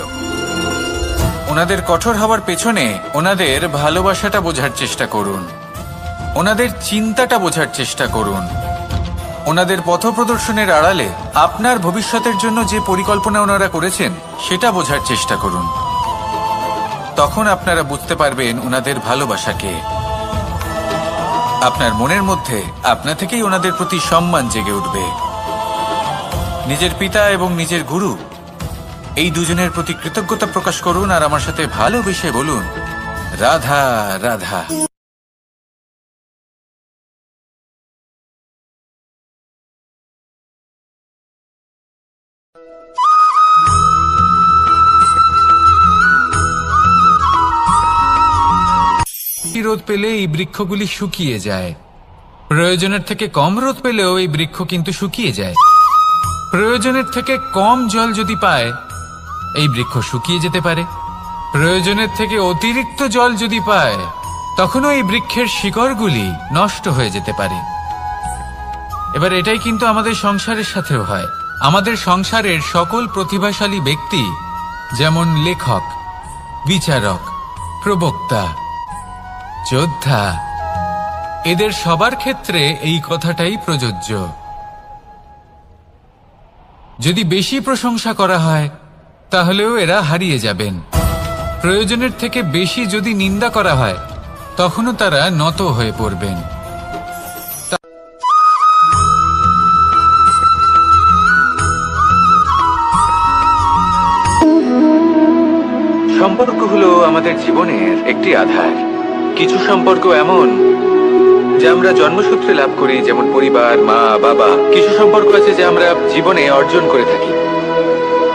ওনাদের কঠোর হওয়ার পেছনে ওনাদের ভালোবাসাটা বোঝার চেষ্টা করুন, ওনাদের চিন্তাটা বোঝার চেষ্টা করুন। ওনাদের পথপ্রদর্শনের আড়ালে আপনার ভবিষ্যতের জন্য যে পরিকল্পনা ওনারা করেছেন সেটা বোঝার চেষ্টা করুন। তখন আপনারা বুঝতে পারবেন ওনাদের ভালোবাসাকে। আপনার মনের মধ্যে আপনা থেকেই ওনাদের প্রতি সম্মান জেগে উঠবে। নিজের পিতা এবং নিজের গুরু এই দুজনের প্রতি কৃতজ্ঞতা প্রকাশ করুন আর আমার সাথে ভালোবেসে বলুন, রাধা রাধা। রোদ পেলে এই বৃক্ষগুলি শুকিয়ে যায়, প্রয়োজনের থেকে কম রোদ পেলেও এই বৃক্ষ কিন্তু শুকিয়ে যায়। প্রয়োজনের থেকে কম জল যদি পায় এই বৃক্ষ শুকিয়ে যেতে পারে, প্রয়োজনের থেকে অতিরিক্ত জল যদি পায় তখনও এই বৃক্ষের শিকড়গুলি নষ্ট হয়ে যেতে পারে। এবার এটাই কিন্তু আমাদের সংসারের সাথেও হয়। আমাদের সংসারের সকল প্রতিভাশালী ব্যক্তি, যেমন লেখক, বিচারক, প্রবক্তা, যোদ্ধা, এদের সবার ক্ষেত্রে এই কথাটাই প্রযোজ্য। যদি বেশি প্রশংসা করা হয় তাহলেও এরা হারিয়ে যাবেন। প্রয়োজনের থেকে বেশি যদি নিন্দা করা হয় তখনও তারা নত হয়ে পড়বেন। সম্পর্ক হলো আমাদের জীবনের একটি আধার। কিছু সম্পর্ক এমন যা আমরা জন্মসূত্রে লাভ করি, যেমন পরিবার, মা, বাবা। কিছু সম্পর্ক আছে যা আমরা জীবনে অর্জন করে থাকি,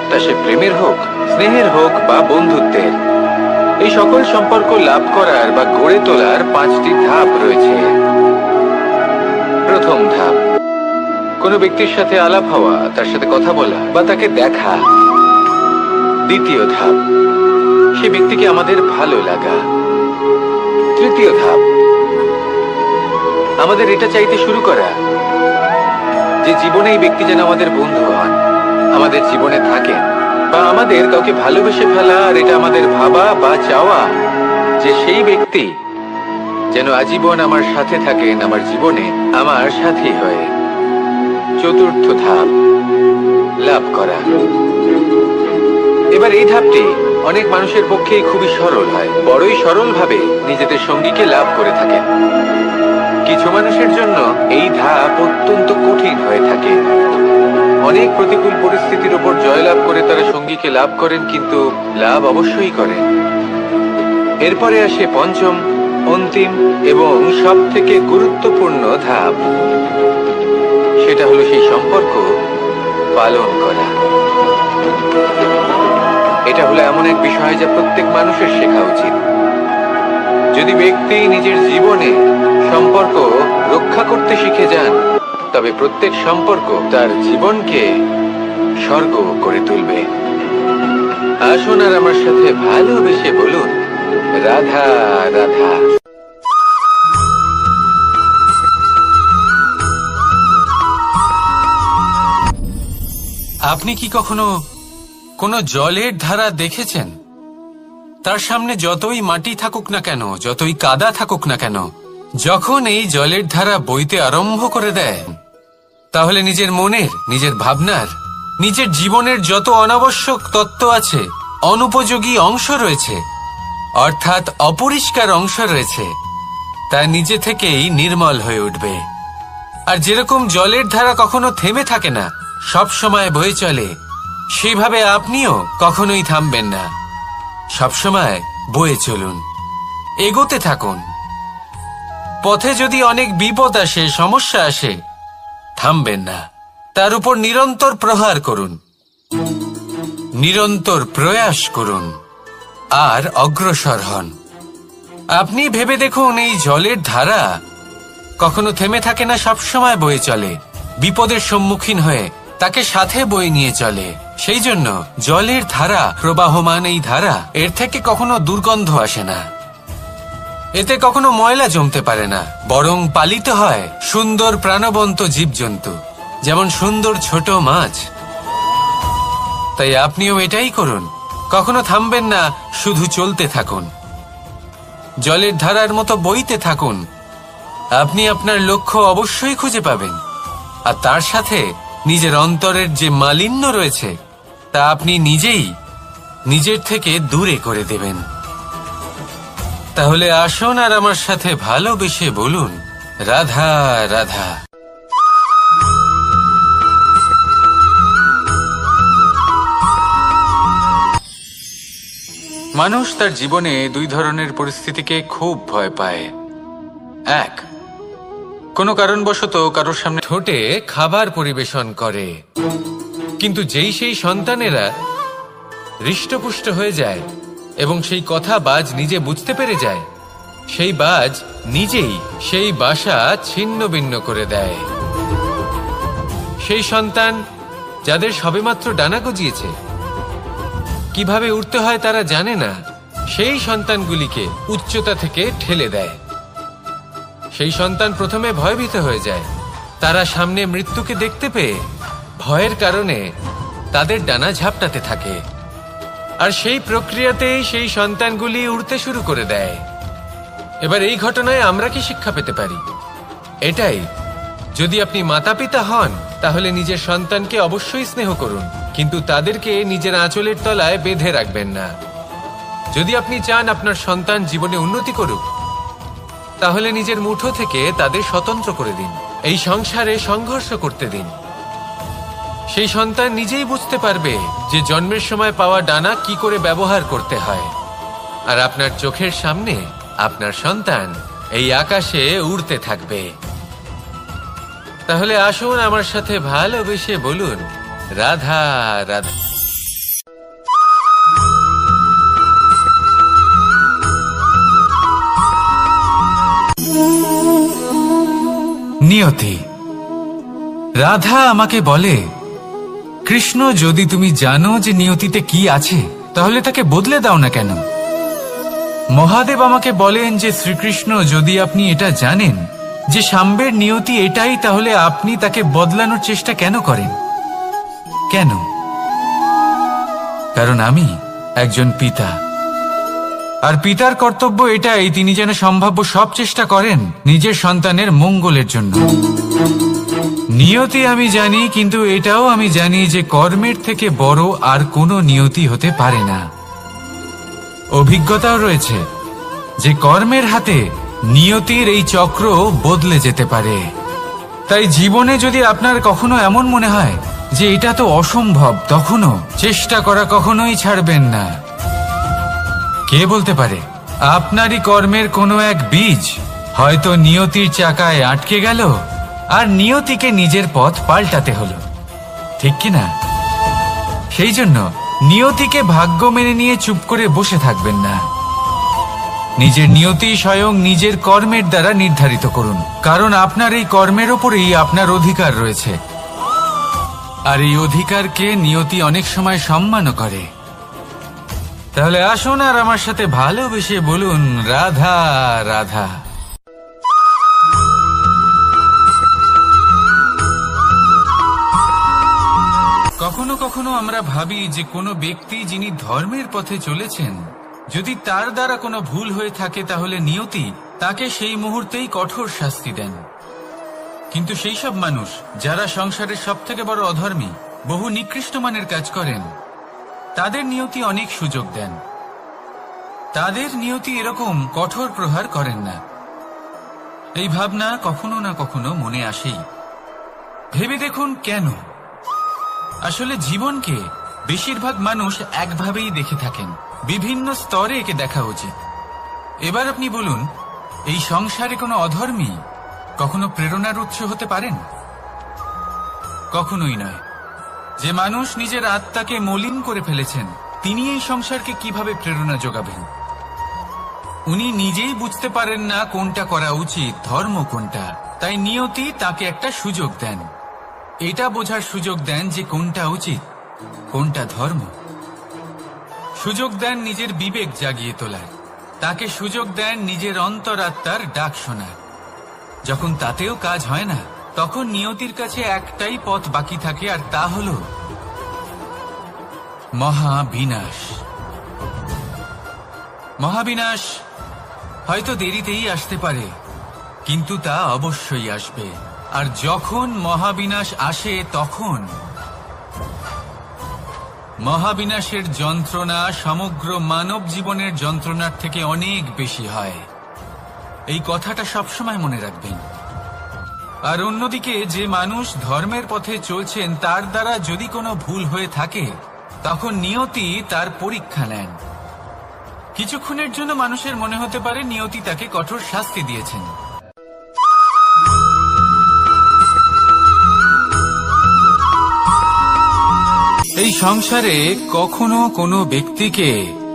তা সে প্রেমের হোক, স্নেহের হোক বা বন্ধুত্বের। এই সকল সম্পর্ক লাভ করার বা গড়ে তোলার 5টি ধাপ রয়েছে। প্রথম ধাপ, কোনো ব্যক্তির সাথে আলাপ হওয়া, তার সাথে কথা বলা বা তাকে দেখা। দ্বিতীয় ধাপ, সে ব্যক্তিকে আমাদের ভালো লাগা। তৃতীয় ধাপ, আমাদের এটা চাইতে শুরু করা যে জীবনে এই ব্যক্তি যেন আমাদের বন্ধু হন, আমাদের জীবনে থাকেন, বা আমাদের কাউকে ভালোবেসে ফেলা। আর এটা আমাদের ভাবা বা চাওয়া যে সেই ব্যক্তি যেন আজীবন আমার সাথে থাকেন, আমার জীবনে আমার সাথী হয়ে। চতুর্থ ধাপ, লাভ করা। এবার এই ধাপটি অনেক মানুষের পক্ষেই খুবই সরল হয়, বড়ই সরল ভাবে নিজেদের সঙ্গীকে লাভ করে থাকেন। কিছু মানুষের জন্য এই ধাপ অত্যন্ত কঠিন হয়ে থাকে। অনেক প্রতিকূল পরিস্থিতির উপর জয়লাভ করে তারা সঙ্গীকে লাভ করেন, কিন্তু লাভ অবশ্যই করেন। এরপরে আসে পঞ্চম, অন্তিম এবং সব থেকে গুরুত্বপূর্ণ ধাপ। সেটা হলো সেই সম্পর্ক পালন করা। এটা হলো এমন এক বিষয় যা প্রত্যেক মানুষের শেখা উচিত। যদি ব্যক্তি নিজের জীবনে সম্পর্ক রক্ষা করতে শিখে যান, তবে প্রত্যেক সম্পর্ক তার জীবনকে স্বর্গ করে তুলবে। আসুন আর আমার সাথে ভালোবেসে বলুন, রাধা রাধা। আপনি কি কখনো কোনো জলের ধারা দেখেছেন? তার সামনে যতই মাটি থাকুক না কেন, যতই কাদা থাকুক না কেন, যখন এই জলের ধারা বইতে আরম্ভ করে দেয়, তাহলে নিজের মনের, নিজের ভাবনার, নিজের জীবনের যত অনাবশ্যক তত্ত্ব আছে, অনুপযোগী অংশ রয়েছে, অর্থাৎ অপরিষ্কার অংশ রয়েছে, তা নিজে থেকেই নির্মল হয়ে উঠবে। আর যেরকম জলের ধারা কখনো থেমে থাকে না, সব সময় বয়ে চলে, সেইভাবে আপনিও কখনোই থামবেন না। সবসময় বয়ে চলুন, এগোতে থাকুন। পথে যদি অনেক বিপদ আসে, সমস্যা আসে, থামবেন না, তার উপর নিরন্তর প্রহার করুন, নিরন্তর প্রয়াস করুন আর অগ্রসর হন। আপনি ভেবে দেখুন, এই জলের ধারা কখনো থেমে থাকে না, সবসময় বয়ে চলে, বিপদের সম্মুখীন হয়ে তাকে সাথে বয়ে নিয়ে চলে। সেই জন্য জলের ধারা, প্রবাহমান এই ধারা, এর থেকে কখনো দুর্গন্ধ আসে না, এতে কখনো ময়লা জমতে পারে না, বরং পালিত হয় সুন্দর প্রাণবন্ত জীবজন্তু, যেমন সুন্দর ছোট মাছ। তাই আপনিও এটাই করুন, কখনো থামবেন না, শুধু চলতে থাকুন, জলের ধারার মতো বইতে থাকুন। আপনি আপনার লক্ষ্য অবশ্যই খুঁজে পাবেন, আর তার সাথে নিজের অন্তরের যে মালিন্য রয়েছে তা আপনি নিজেই নিজের থেকে দূরে করে দেবেন। তাহলে আসুন আর আমার সাথে ভালোবেসে বলুন, রাধা রাধা। মানুষ তার জীবনে দুই ধরনের পরিস্থিতিকে খুব ভয় পায়। এক, কোনো কারণবশত কারোর সামনে ঠোঁটে খাবার পরিবেশন করে, কিন্তু যেই সেই সন্তানেরা হৃষ্টপুষ্ট হয়ে যায় এবং সেই কথা বাজ নিজে বুঝতে পেরে যায়, সেই বাজ নিজেই সেই বাসা ছিন্ন ভিন্ন করে দেয়। সেই সন্তান যাদের সবেমাত্র ডানা গজিয়েছে, কিভাবে উড়তে হয় তারা জানে না, সেই সন্তানগুলিকে উচ্চতা থেকে ঠেলে দেয়। সেই সন্তান প্রথমে ভয়ভীত হয়ে যায়। তারা সামনে মৃত্যুকে দেখতে পেয়ে ভয়ের কারণে তাদের ডানা ঝাপটাতে থাকে, আর সেই প্রক্রিয়াতেই সেই সন্তানগুলি উড়তে শুরু করে দেয়। এবার এই ঘটনায় আমরা কি শিক্ষা পেতে পারি? এটাই, যদি আপনি মাতা পিতা হন তাহলে নিজের সন্তানকে অবশ্যই স্নেহ করুন, কিন্তু তাদেরকে নিজের আঁচলের তলায় বেঁধে রাখবেন না। যদি আপনি চান আপনার সন্তান জীবনে উন্নতি করুক, তাহলে নিজের মুঠো থেকে তাদের স্বতন্ত্র করে দিন। এই সংসারে সংঘর্ষ করতে দিন। সেই সন্তান নিজেই বুঝতে পারবে যে জন্মের সময় পাওয়া ডানা কি করে ব্যবহার করতে হয়। আর আপনার চোখের সামনে আপনার সন্তান এই আকাশে উড়তে থাকবে। তাহলে আসুন আমার সাথে ভালোবেসে বলুন, রাধা রাধা। নিয়তি। রাধা আমাকে বলে, কৃষ্ণ, যদি তুমি জানো যে নিয়তিতে কি আছে তাহলে তাকে বদলে দাও না কেন? মহাদেব আমাকে বলেন যে শ্রীকৃষ্ণ, যদি আপনি এটা জানেন যে সাম্বের নিয়তি এটাই, তাহলে আপনি তাকে বদলানোর চেষ্টা কেন করেন? কেন? কারণ আমি একজন পিতা, আর পিতার কর্তব্য এটাই, তিনি যেন সম্ভাব্য সব চেষ্টা করেন নিজের সন্তানের মঙ্গলের জন্য। নিয়তি আমি জানি, কিন্তু এটাও আমি জানি যে কর্মের থেকে বড় আর কোনো নিয়তি হতে পারে না। অভিজ্ঞতাও রয়েছে যে কর্মের হাতে নিয়তির এই চক্র বদলে যেতে পারে। তাই জীবনে যদি আপনার কখনো এমন মনে হয় যে এটা তো অসম্ভব, তখনও চেষ্টা করা কখনোই ছাড়বেন না। কে বলতে পারে আপনারই কর্মের কোনো এক বীজ হয়তো নিয়তির চাকায় আটকে গেল, আর নিয়তিকে নিজের পথ পাল্টাতে হলো, ঠিক কিনা? সেই জন্য নিয়তিকে ভাগ্য মেনে নিয়ে চুপ করে বসে থাকবেন না। নিজের নিয়তি স্বয়ং নিজের কর্মের দ্বারা নির্ধারিত করুন, কারণ আপনার এই কর্মের ওপরেই আপনার অধিকার রয়েছে, আর এই অধিকারকে নিয়তি অনেক সময় সম্মানও করে। তাহলে আসুন আর আমার সাথে ভালোবেসে বলুন, রাধা রাধা। কখনো কখনো আমরা ভাবি যে কোনো ব্যক্তি যিনি ধর্মের পথে চলেছেন, যদি তার দ্বারা কোনো ভুল হয়ে থাকে তাহলে নিয়তি তাকে সেই মুহূর্তেই কঠোর শাস্তি দেন। কিন্তু সেই সব মানুষ যারা সংসারের সবথেকে বড় অধর্মী, বহু নিকৃষ্ট মানের কাজ করেন, তাদের নিয়তি অনেক সুযোগ দেন। তাদের নিয়তি এরকম কঠোর প্রহার করেন না। এই ভাবনা কখনো না কখনো মনে আসেই। ভেবে দেখুন কেন? আসলে জীবনকে বেশিরভাগ মানুষ একভাবেই দেখে থাকেন, বিভিন্ন স্তরে একে দেখা উচিত। এবার আপনি বলুন, এই সংসারে কোনো অধর্মী কখনো প্রেরণার উৎস হতে পারেন? কখনোই নয়। যে মানুষ নিজের আত্মাকে মলিন করে ফেলেছেন, তিনি এই সংসারকে কিভাবে প্রেরণা যোগাবেন? উনি নিজেই বুঝতে পারেন না কোনটা করা উচিত, ধর্ম কোনটা। তাই নিয়তি তাকে একটা সুযোগ দেন, এটা বোঝার সুযোগ দেন যে কোনটা উচিত, কোনটা ধর্ম। সুযোগ দেন নিজের বিবেক জাগিয়ে তোলার, তাকে সুযোগ দেন নিজের অন্তরাত্মার ডাক শোনার। যখন তাতেও কাজ হয় না, তখন নিয়তির কাছে একটাই পথ বাকি থাকে, আর তা হল মহাবিনাশ। মহাবিনাশ হয়তো দেরিতেই আসতে পারে, কিন্তু তা অবশ্যই আসবে। আর যখন মহাবিনাশ আসে, তখন মহাবিনাশের যন্ত্রণা সমগ্র মানব জীবনের যন্ত্রণার থেকে অনেক বেশি হয়। এই কথাটা সবসময় মনে রাখবেন। আর অন্যদিকে যে মানুষ ধর্মের পথে চলছেন, তার দ্বারা যদি কোনো ভুল হয়ে থাকে, তখন নিয়তি তার পরীক্ষা নেন। কিছুক্ষণের জন্য মানুষের মনে হতে পারে নিয়তি তাকে কঠোর শাস্তি দিয়েছেন, এই সংসারে কখনো কোনো ব্যক্তিকে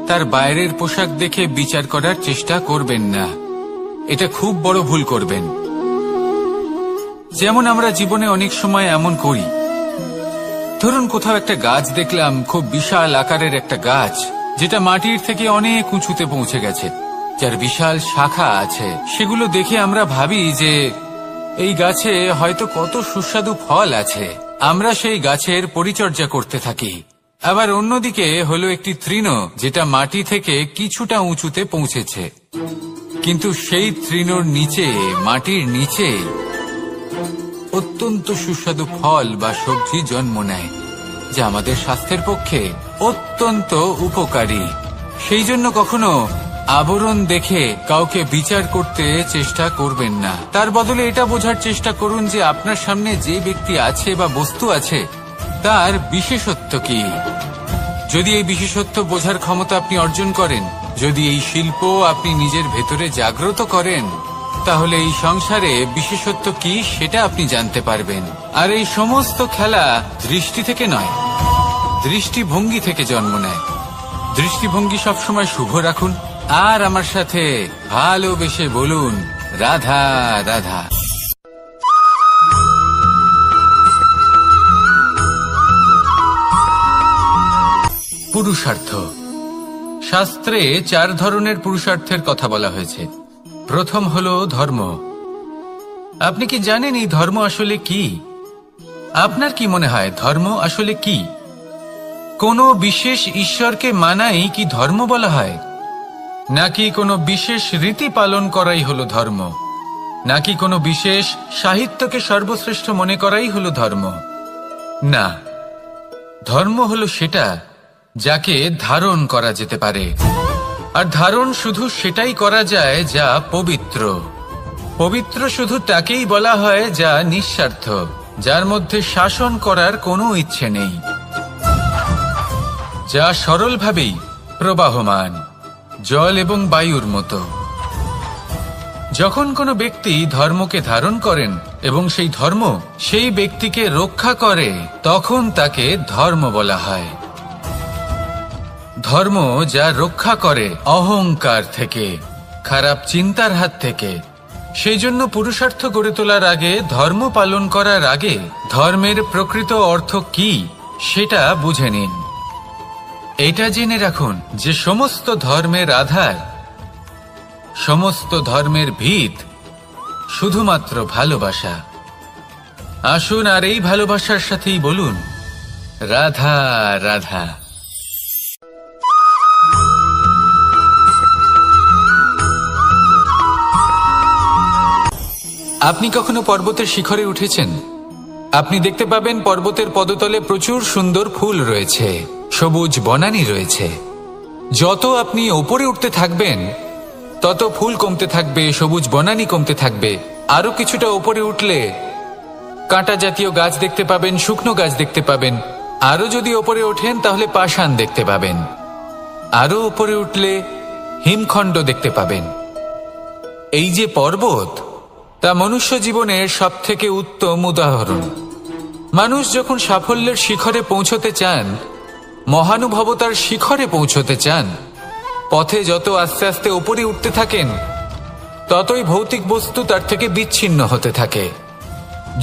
তার বাইরের পোশাক দেখে বিচার করার চেষ্টা করবেন না। এটা খুব বড় ভুল করবেন। যেমন আমরা জীবনে অনেক সময় এমন করি, ধরুন কোথাও একটা গাছ দেখলাম, খুব বিশাল আকারের একটা গাছ, যেটা মাটির থেকে অনেক উঁচুতে পৌঁছে গেছে, যার বিশাল শাখা আছে। সেগুলো দেখে আমরা ভাবি যে এই গাছে হয়তো কত সুস্বাদু ফল আছে। আমরা সেই গাছের পরিচর্যা করতে থাকি। আবার অন্যদিকে হলো একটি তৃণ, যেটা মাটি থেকে কিছুটা উঁচুতে পৌঁছেছে, কিন্তু সেই তৃণর নিচে, মাটির নিচে অত্যন্ত সুস্বাদু ফল বা সবজি জন্ম নেয়, যা আমাদের স্বাস্থ্যের পক্ষে অত্যন্ত উপকারী। সেই জন্য কখনো আবরণ দেখে কাউকে বিচার করতে চেষ্টা করবেন না। তার বদলে এটা বোঝার চেষ্টা করুন যে আপনার সামনে যে ব্যক্তি আছে বা বস্তু আছে, তার বিশেষত্ব কি। যদি এই বিশেষত্ব বোঝার ক্ষমতা আপনি অর্জন করেন, যদি এই শিল্প আপনি নিজের ভেতরে জাগ্রত করেন, তাহলে এই সংসারে বিশেষত্ব কি সেটা আপনি জানতে পারবেন। আর এই সমস্ত খেলা দৃষ্টি থেকে নয়, দৃষ্টিভঙ্গি থেকে জন্ম নেয়। দৃষ্টিভঙ্গি সবসময় শুভ রাখুন, আর আমার সাথে ভালোবেসে বলুন, রাধা রাধা। পুরুষার্থ। শাস্ত্রে 4 ধরনের পুরুষার্থের কথা বলা হয়েছে। প্রথম হলো ধর্ম। আপনি কি জানেন এই ধর্ম আসলে কি? আপনার কি মনে হয় ধর্ম আসলে কি? কোনো বিশেষ ঈশ্বরকে মানাই কি ধর্ম বলা হয়? নাকি কোনো বিশেষ রীতি পালন করাই হলো ধর্ম? নাকি কোনো বিশেষ সাহিত্যকে সর্বশ্রেষ্ঠ মনে করাই হলো ধর্ম? না, ধর্ম হলো সেটা যাকে ধারণ করা যেতে পারে। আর ধারণ শুধু সেটাই করা যায় যা পবিত্র। পবিত্র শুধু তাকেই বলা হয় যা নিঃস্বার্থ, যার মধ্যে শাসন করার কোনো ইচ্ছে নেই, যা সরলভাবেই প্রবাহমান, জল এবং বায়ুর মতো। যখন কোনো ব্যক্তি ধর্মকে ধারণ করেন এবং সেই ধর্ম সেই ব্যক্তিকে রক্ষা করে, তখন তাকে ধর্ম বলা হয়। ধর্ম যা রক্ষা করে অহংকার থেকে, খারাপ চিন্তার হাত থেকে। সেই জন্য পুরুষার্থ গড়ে তোলার আগে, ধর্ম পালন করার আগে, ধর্মের প্রকৃত অর্থ কি সেটা বুঝে নিন। এটা জেনে রাখুন যে সমস্ত ধর্মের আধার, সমস্ত ধর্মের ভিত শুধুমাত্র ভালোবাসা। আসুন আর এই ভালোবাসার সাথেই বলুন, রাধা রাধা। আপনি কখনো পর্বতের শিখরে উঠেছেন? আপনি দেখতে পাবেন পর্বতের পদতলে প্রচুর সুন্দর ফুল রয়েছে, সবুজ বনানী রয়েছে। যত আপনি ওপরে উঠতে থাকবেন, তত ফুল কমতে থাকবে, সবুজ বনানী কমতে থাকবে। আরো কিছুটা ওপরে উঠলে কাঁটা জাতীয় গাছ দেখতে পাবেন, শুকনো গাছ দেখতে পাবেন। আরো যদি ওপরে ওঠেন তাহলে পাষাণ দেখতে পাবেন। আরো ওপরে উঠলে হিমখণ্ড দেখতে পাবেন। এই যে পর্বত, তা মনুষ্য জীবনের সবথেকে উত্তম উদাহরণ। মানুষ যখন সাফল্যের শিখরে পৌঁছতে চান, মহানুভবতার শিখরে পৌঁছতে চান, পথে যত আস্তে আস্তে উপরে উঠতে থাকেন, ততই ভৌতিক বস্তু তার থেকে বিচ্ছিন্ন হতে থাকে।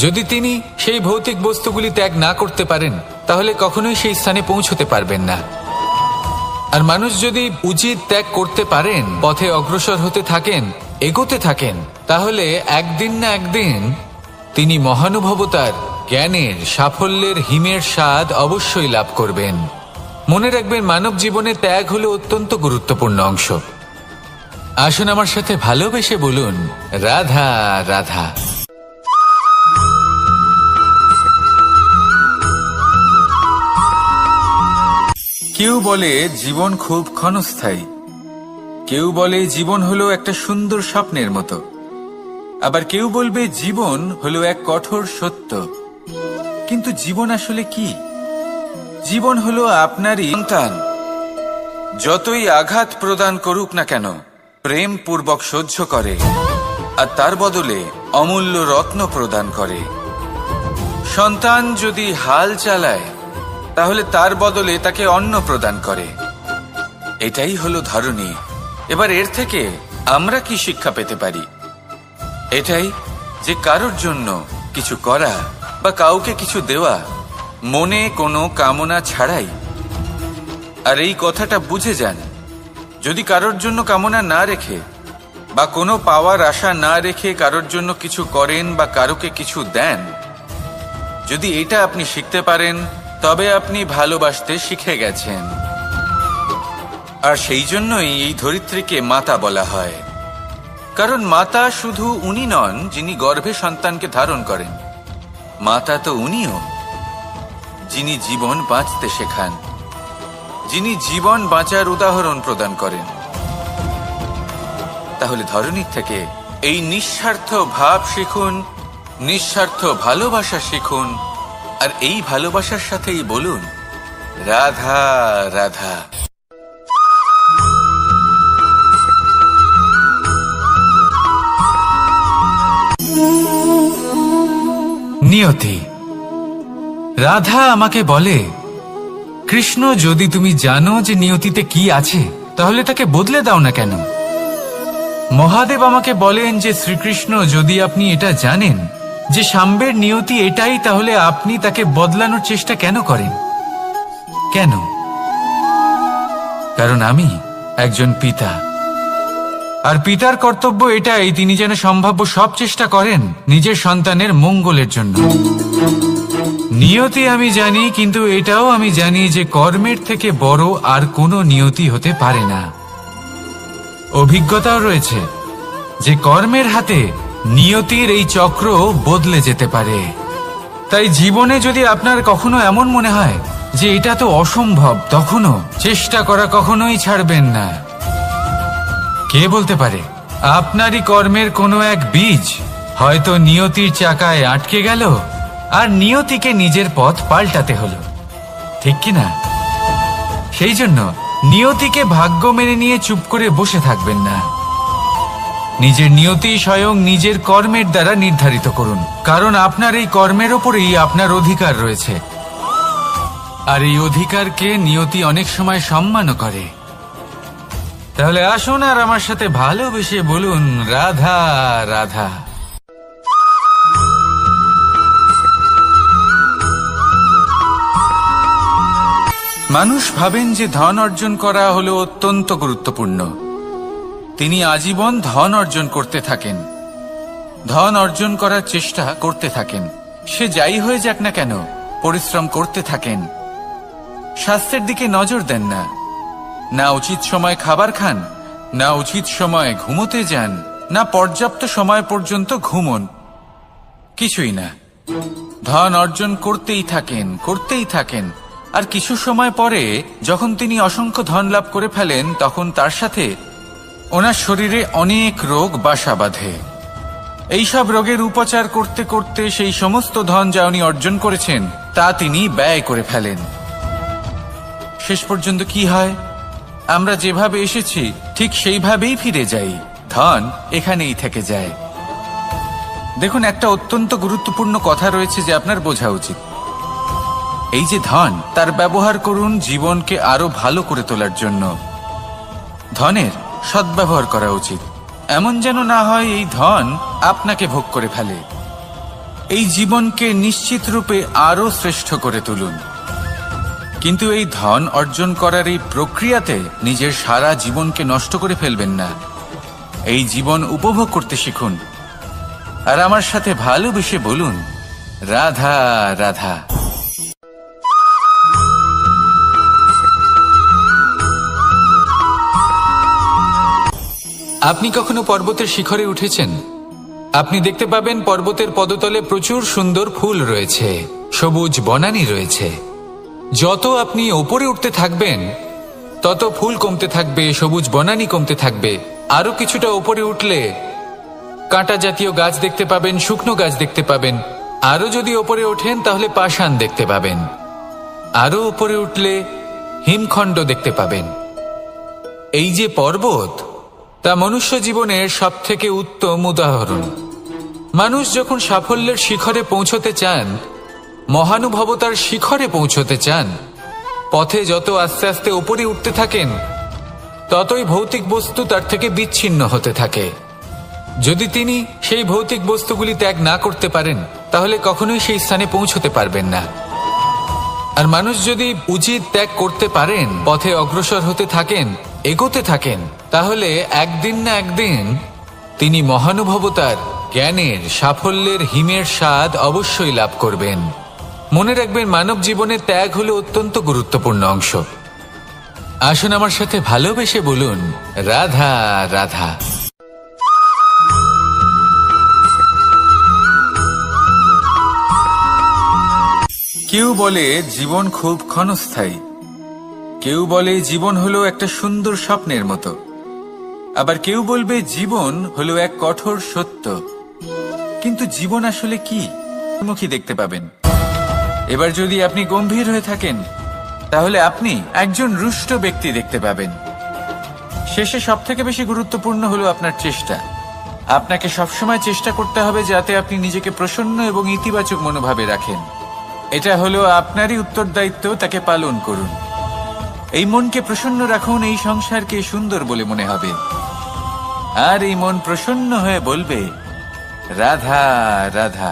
যদি তিনি সেই ভৌতিক বস্তুগুলি ত্যাগ না করতে পারেন, তাহলে কখনোই সেই স্থানে পৌঁছতে পারবেন না। আর মানুষ যদি উচিত ত্যাগ করতে পারেন, পথে অগ্রসর হতে থাকেন, এগোতে থাকেন, তাহলে একদিন না একদিন তিনি মহানুভবতার, জ্ঞানের, সাফল্যের হিমের স্বাদ অবশ্যই লাভ করবেন। মনে রাখবেন, মানব জীবনে ত্যাগ হলো অত্যন্ত গুরুত্বপূর্ণ অংশ। আসুন আমার সাথে ভালোবেসে বলুন, রাধা রাধা। কেউ বলে জীবন খুব ক্ষণস্থায়ী, কেউ বলে জীবন হলো একটা সুন্দর স্বপ্নের মতো, আবার কেউ বলবে জীবন হলো এক কঠোর সত্য। কিন্তু জীবন আসলে কি? জীবন হলো আপনারই সন্তান। যতই আঘাত প্রদান করুক না কেন, প্রেম পূর্বক সহ্য করে, আর তার বদলে অমূল্য রত্ন প্রদান করে। সন্তান যদি হাল চালায়, তাহলে তার বদলে তাকে অন্ন প্রদান করে। এটাই হলো ধরনী। এবার এর থেকে আমরা কি শিক্ষা পেতে পারি? এটাই যে কারোর জন্য কিছু করা বা কাউকে কিছু দেওয়া মনে কোনো কামনা ছাড়াই। আর এই কথাটা বুঝে যান, যদি কারোর জন্য কামনা না রেখে বা কোনো পাওয়ার আশা না রেখে কারোর জন্য কিছু করেন বা কারোকে কিছু দেন, যদি এটা আপনি শিখতে পারেন তবে আপনি ভালোবাসতে শিখে গেছেন। আর সেই জন্যই এই ধরিত্রীকে মাতা বলা হয়, কারণ মাতা শুধু উনি নন যিনি গর্ভে সন্তানকে ধারণ করেন, মাতা তো উনিও যিনি জীবন বাঁচতে শেখান, যিনি জীবন বাঁচার উদাহরণ প্রদান করেন। তাহলে ধরনীর থেকে এই নিঃস্বার্থ ভাব শিখুন, নিঃস্বার্থ ভালোবাসা শিখুন, আর এই ভালোবাসার সাথেই বলুন রাধা রাধা। নিয়তি। রাধা আমাকে বলে, কৃষ্ণ, যদি তুমি জানো যে নিয়তিতে কি আছে তাহলে তাকে বদলে দাও না কেন? মহাদেব আমাকে বলেন যে শ্রীকৃষ্ণ, যদি আপনি এটা জানেন যে সাম্বের নিয়তি এটাই, তাহলে আপনি তাকে বদলানোর চেষ্টা কেন করেন? কেন? কারণ আমি একজন পিতা, আর পিতার কর্তব্য এটাই, তিনি যেন সম্ভাব্য সব চেষ্টা করেন নিজের সন্তানের মঙ্গলের জন্য। নিয়তি আমি জানি, কিন্তু এটাও আমি জানি যে কর্মের থেকে বড় আর কোনো নিয়তি হতে পারে না। অভিজ্ঞতাও রয়েছে যে কর্মের হাতে নিয়তির এই চক্র বদলে যেতে পারে। তাই জীবনে যদি আপনার কখনো এমন মনে হয় যে এটা তো অসম্ভব, তখনও চেষ্টা করা কখনোই ছাড়বেন না। কে বলতে পারে আপনারই কর্মের কোনো এক বীজ হয়তো নিয়তির চাকায় আটকে গেল আর নিয়তিকে নিজের পথ পাল্টাতে হলো, ঠিক কিনা? সেই জন্য নিয়তিকে ভাগ্য মেনে নিয়ে চুপ করে বসে থাকবেন না। নিজের নিয়তি স্বয়ং নিজের কর্মের দ্বারা নির্ধারিত করুন, কারণ আপনার এই কর্মের ওপরেই আপনার অধিকার রয়েছে। আর এই অধিকারকে নিয়তি অনেক সময় সম্মানও করে। তাহলে আসুন আর আমার সাথে ভালোবেসে বলুন রাধা রাধা। মানুষ ভাবেন যে ধন অর্জন করা হলো অত্যন্ত গুরুত্বপূর্ণ। তিনি আজীবন ধন অর্জন করতে থাকেন, ধন অর্জন করার চেষ্টা করতে থাকেন। সে যাই হয়ে যাক না কেন, পরিশ্রম করতে থাকেন। স্বাস্থ্যের দিকে নজর দেন না, না উচিত সময় খাবার খান, না উচিত সময় ঘুমোতে যান, না পর্যাপ্ত সময় পর্যন্ত ঘুমন, কিছুই না। ধন অর্জন করতেই থাকেন, করতেই থাকেন। আর কিছু সময় পরে যখন তিনি অসংখ্য ধন লাভ করে ফেলেন, তখন তার সাথে ওনার শরীরে অনেক রোগ বাসা বাঁধে। এইসব রোগের উপচার করতে করতে সেই সমস্ত ধন যা উনি অর্জন করেছেন তা তিনি ব্যয় করে ফেলেন। শেষ পর্যন্ত কি হয়? আমরা যেভাবে এসেছি ঠিক সেইভাবেই ফিরে যাই, ধন এখানেই থেকে যায়। দেখুন, একটা অত্যন্ত গুরুত্বপূর্ণ কথা রয়েছে যে আপনার বোঝা উচিত। এই যে ধন, তার ব্যবহার করুন জীবনকে আরো ভালো করে তোলার জন্য। ধনের সদ্ব্যবহার করা উচিত, এমন যেন না হয় এই ধন আপনাকে ভোগ করে ফেলে। এই জীবনকে নিশ্চিত রূপে আরো শ্রেষ্ঠ করে তুলুন। কিন্তু এই ধন অর্জন করার এই প্রক্রিয়াতে নিজের সারা জীবনকে নষ্ট করে ফেলবেন না। এই জীবন উপভোগ করতে শিখুন, আর আমার সাথে ভালোবেসে বলুন রাধা রাধা। আপনি কখনো পর্বতের শিখরে উঠেছেন? আপনি দেখতে পাবেন পর্বতের পদতলে প্রচুর সুন্দর ফুল রয়েছে, সবুজ বনানী রয়েছে। যত আপনি ওপরে উঠতে থাকবেন তত ফুল কমতে থাকবে, সবুজ বনানী কমতে থাকবে। আরো কিছুটা ওপরে উঠলে কাঁটা জাতীয় গাছ দেখতে পাবেন, শুকনো গাছ দেখতে পাবেন। আরো যদি ওপরে ওঠেন তাহলে পাষাণ দেখতে পাবেন। আরো ওপরে উঠলে হিমখণ্ড দেখতে পাবেন। এই যে পর্বত, তা মনুষ্য জীবনের সবথেকে উত্তম উদাহরণ। মানুষ যখন সাফল্যের শিখরে পৌঁছতে চান, মহানুভবতার শিখরে পৌঁছতে চান, পথে যত আস্তে আস্তে উপরে উঠতে থাকেন, ততই ভৌতিক বস্তু তার থেকে বিচ্ছিন্ন হতে থাকে। যদি তিনি সেই ভৌতিক বস্তুগুলি ত্যাগ না করতে পারেন, তাহলে কখনোই সেই স্থানে পৌঁছতে পারবেন না। আর মানুষ যদি উচিত ত্যাগ করতে পারেন, পথে অগ্রসর হতে থাকেন, এগোতে থাকেন, তাহলে একদিন না একদিন তিনি মহানুভবতার, জ্ঞানের, সাফল্যের হিমের স্বাদ অবশ্যই লাভ করবেন। মনে রাখবেন, মানব জীবনে ত্যাগ হলো অত্যন্ত গুরুত্বপূর্ণ অংশ। আসুন আমার সাথে ভালোবেসে বলুন, রাধা রাধা। কেউ বলে জীবন খুব ক্ষণস্থায়ী, কেউ বলে জীবন হলো একটা সুন্দর স্বপ্নের মতো, আবার কেউ বলবে জীবন হলো এক কঠোর সত্য। কিন্তু জীবন আসলে কি, মুখী দেখতে পাবেন। এবার যদি আপনি গম্ভীর হয়ে থাকেন, তাহলে আপনি একজন রুষ্ট ব্যক্তি দেখতে পাবেন। শেষে সবথেকে বেশি গুরুত্বপূর্ণ হলো আপনার চেষ্টা। আপনাকে সবসময় চেষ্টা করতে হবে যাতে আপনি নিজেকে প্রসন্ন এবং ইতিবাচক মনোভাবে রাখেন। এটা হলো আপনারই উত্তরদায়িত্ব, তাকে পালন করুন। এই মনকে প্রসন্ন রাখুন, এই সংসারকে সুন্দর বলে মনে হবে। আর এই মন প্রসন্ন হয়ে বলবে, রাধা রাধা।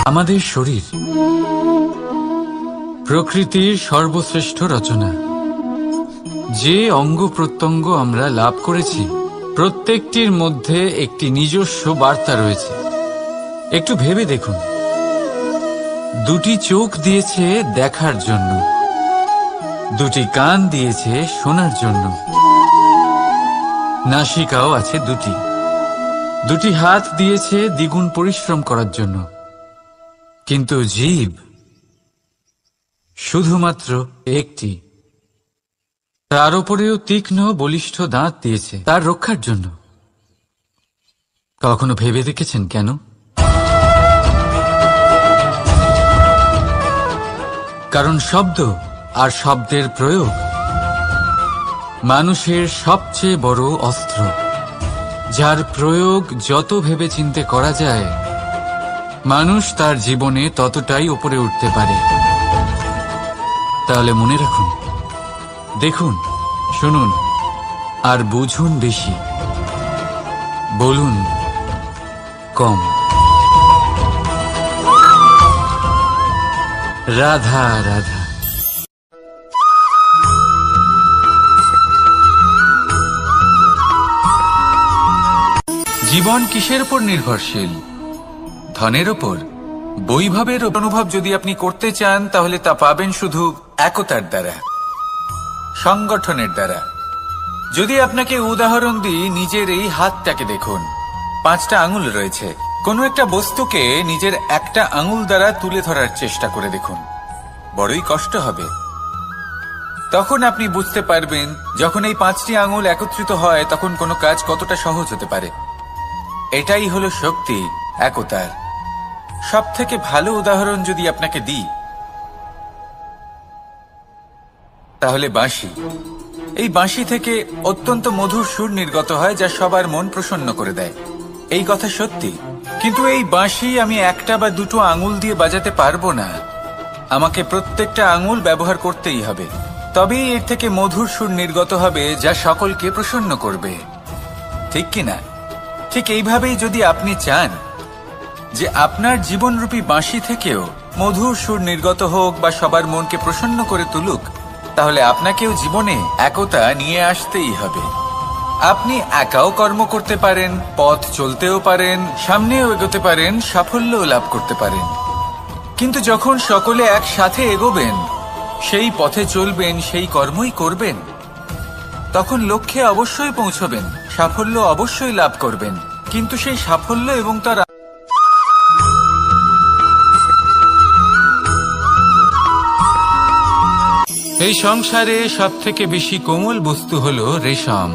আমাদের শরীর প্রকৃতির সর্বশ্রেষ্ঠ রচনা। যে অঙ্গ প্রত্যঙ্গ আমরা লাভ করেছি, প্রত্যেকটির মধ্যে একটি নিজস্ব বার্তা রয়েছে। একটু ভেবে দেখুন, দুটি চোখ দিয়েছে দেখার জন্য, দুটি কান দিয়েছে শোনার জন্য, নাসিকাও আছে দুটি, দুটি হাত দিয়েছে দ্বিগুণ পরিশ্রম করার জন্য। কিন্তু জীব শুধুমাত্র একটি, তার উপরেও তীক্ষ্ণ বলিষ্ঠ দাঁত দিয়েছে তার রক্ষার জন্য। কখনো ভেবে দেখেছেন কেন? কারণ শব্দ আর শব্দের প্রয়োগ মানুষের সবচেয়ে বড় অস্ত্র, যার প্রয়োগ যত ভেবেচিন্তে করা যায়, মানুষ তার জীবনে ততটাই উপরে উঠতে পারে। তাহলে মনে রাখুন, দেখুন, শুনুন আর বুঝুন বেশি, বলুন কম। রাধা রাধা। জীবন কিসের উপর নির্ভরশীল? ধনের ওপর? বৈভবের অনুভব যদি আপনি করতে চান, তাহলে তা পাবেন শুধু একতার দ্বারা, সংগঠনের দ্বারা। যদি আপনাকে উদাহরণ দিই, নিজের এই হাতটাকে দেখুন, 5টা আঙুল রয়েছে। কোনো একটা বস্তুকে নিজের একটা আঙুল দ্বারা তুলে ধরার চেষ্টা করে দেখুন, বড়ই কষ্ট হবে। তখন আপনি বুঝতে পারবেন, যখন এই 5টি আঙুল একত্রিত হয়, তখন কোনো কাজ কতটা সহজ হতে পারে। এটাই হলো শক্তি একতার। সব থেকে ভালো উদাহরণ যদি আপনাকে দিই, তাহলে বাঁশি। এই বাঁশি থেকে অত্যন্ত মধুর সুর নির্গত হয়, যা সবার মন প্রসন্ন করে দেয়। এই কথা সত্যি। কিন্তু এই বাঁশি আমি একটা বা দুটো আঙুল দিয়ে বাজাতে পারবো না। আমাকে প্রত্যেকটা আঙুল ব্যবহার করতেই হবে, তবেই এর থেকে মধুর সুর নির্গত হবে, যা সকলকে প্রসন্ন করবে। ঠিক কিনা? ঠিক এইভাবেই যদি আপনি চান যে আপনার জীবনরূপী বাঁশি থেকেও মধুর সুর নির্গত হোক বা সবার মনকে প্রসন্ন করে তুলুক, তাহলে আপনাকেও জীবনে একতা নিয়ে আসতেই হবে। আপনি একাও কর্ম করতে পারেন, পথ চলতেও পারেন, সামনেও এগোতে পারেন, সাফল্যও লাভ করতে পারেন। কিন্তু যখন সকলে একসাথে এগোবেন, সেই পথে চলবেন, সেই কর্মই করবেন, তখন লক্ষ্যে অবশ্যই পৌঁছবেন, সাফল্য অবশ্যই লাভ করবেন। কিন্তু সেই সাফল্য এবং তার এই সংসারে সব থেকে বেশি কোমল বস্তু হলো রেশম।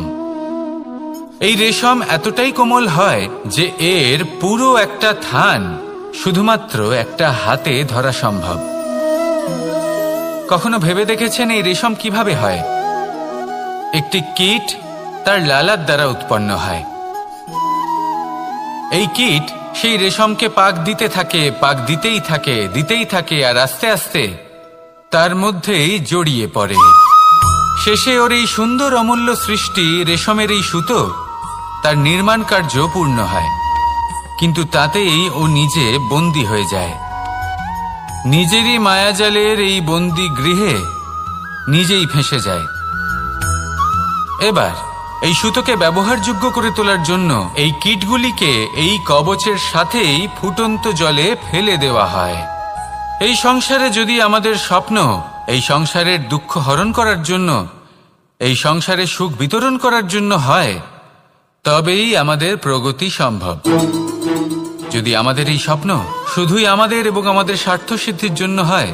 এই রেশম এতটাই কোমল হয় যে এর পুরো একটা থান শুধুমাত্র একটা হাতে ধরা সম্ভব। কখনো ভেবে দেখেছেন এই রেশম কিভাবে হয়? একটি কীট তার লালার দ্বারা উৎপন্ন হয়। এই কীট সেই রেশমকে পাক দিতে থাকে, পাক দিতেই থাকে, দিতেই থাকে, আর আস্তে আস্তে তার মধ্যেই জড়িয়ে পড়ে। শেষে ওর এই সুন্দর অমূল্য সৃষ্টি রেশমের এই সুতো তার নির্মাণ কার্য পূর্ণ হয়, কিন্তু তাতেই ও নিজে বন্দী হয়ে যায়। নিজেরই মায়াজালের এই বন্দী গৃহে নিজেই ফেঁসে যায়। এবার এই সুতোকে ব্যবহারযোগ্য করে তোলার জন্য এই কীটগুলিকে এই কবচের সাথেই ফুটন্ত জলে ফেলে দেওয়া হয়। এই সংসারে যদি আমাদের স্বপ্ন এই সংসারের দুঃখ হরণ করার জন্য, এই সংসারে সুখ বিতরণ করার জন্য হয়, তবেই আমাদের প্রগতি সম্ভব। যদি আমাদের এই স্বপ্ন শুধুই আমাদের এবং আমাদের স্বার্থ সিদ্ধির জন্য হয়,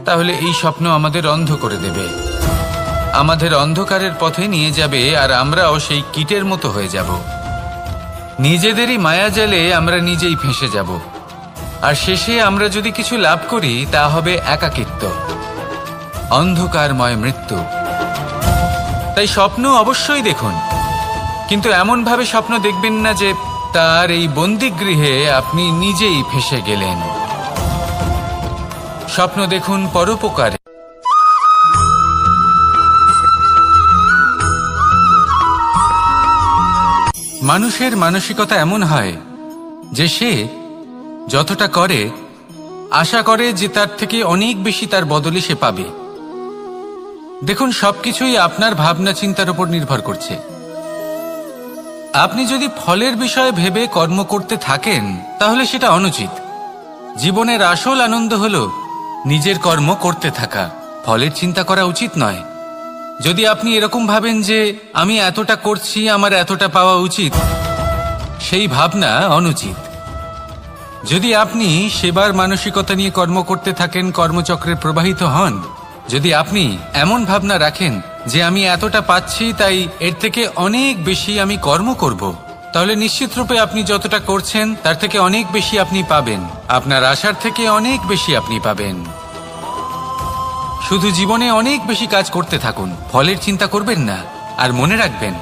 তাহলে এই স্বপ্ন আমাদের অন্ধ করে দেবে, আমাদের অন্ধকারের পথে নিয়ে যাবে, আর আমরাও সেই কীটের মতো হয়ে যাব। নিজেদেরই মায়াজালে আমরা নিজেই ফেঁসে যাব, আর শেষে আমরা যদি কিছু লাভ করি তা হবে একাকিত্ব, অন্ধকারময় মৃত্যু। তাই স্বপ্ন অবশ্যই দেখুন, কিন্তু এমনভাবে স্বপ্ন দেখবেন না যে তার এই বন্দিগৃহে আপনি নিজেই ফেঁসে গেলেন। স্বপ্ন দেখুন পরোপকারে। মানুষের মানসিকতা এমন হয় যে সে যতটা করে আশা করে যে তার থেকে অনেক বেশি তার বদলে সে পাবে। দেখুন, সবকিছুই আপনার ভাবনা চিন্তার উপর নির্ভর করছে। আপনি যদি ফলের বিষয়ে ভেবে কর্ম করতে থাকেন তাহলে সেটা অনুচিত। জীবনের আসল আনন্দ হলো নিজের কর্ম করতে থাকা, ফলের চিন্তা করা উচিত নয়। যদি আপনি এরকম ভাবেন যে আমি এতটা করছি, আমার এতটা পাওয়া উচিত, সেই ভাবনা অনুচিত। যদি আপনি সেবার মানসিকতা নিয়ে কর্ম করতে থাকেন, কর্মচক্রে প্রবাহিত হন, যদি আপনি এমন ভাবনা রাখেন যে আমি এতটা পাচ্ছি তাই এর থেকে অনেক বেশি আমি কর্ম করব, তাহলে নিশ্চিত রূপে আপনি যতটা করছেন তার থেকে অনেক বেশি আপনি পাবেন, আপনার আশার থেকে অনেক বেশি আপনি পাবেন। শুধু জীবনে অনেক বেশি কাজ করতে থাকুন, ফলের চিন্তা করবেন না। আর মনে রাখবেন,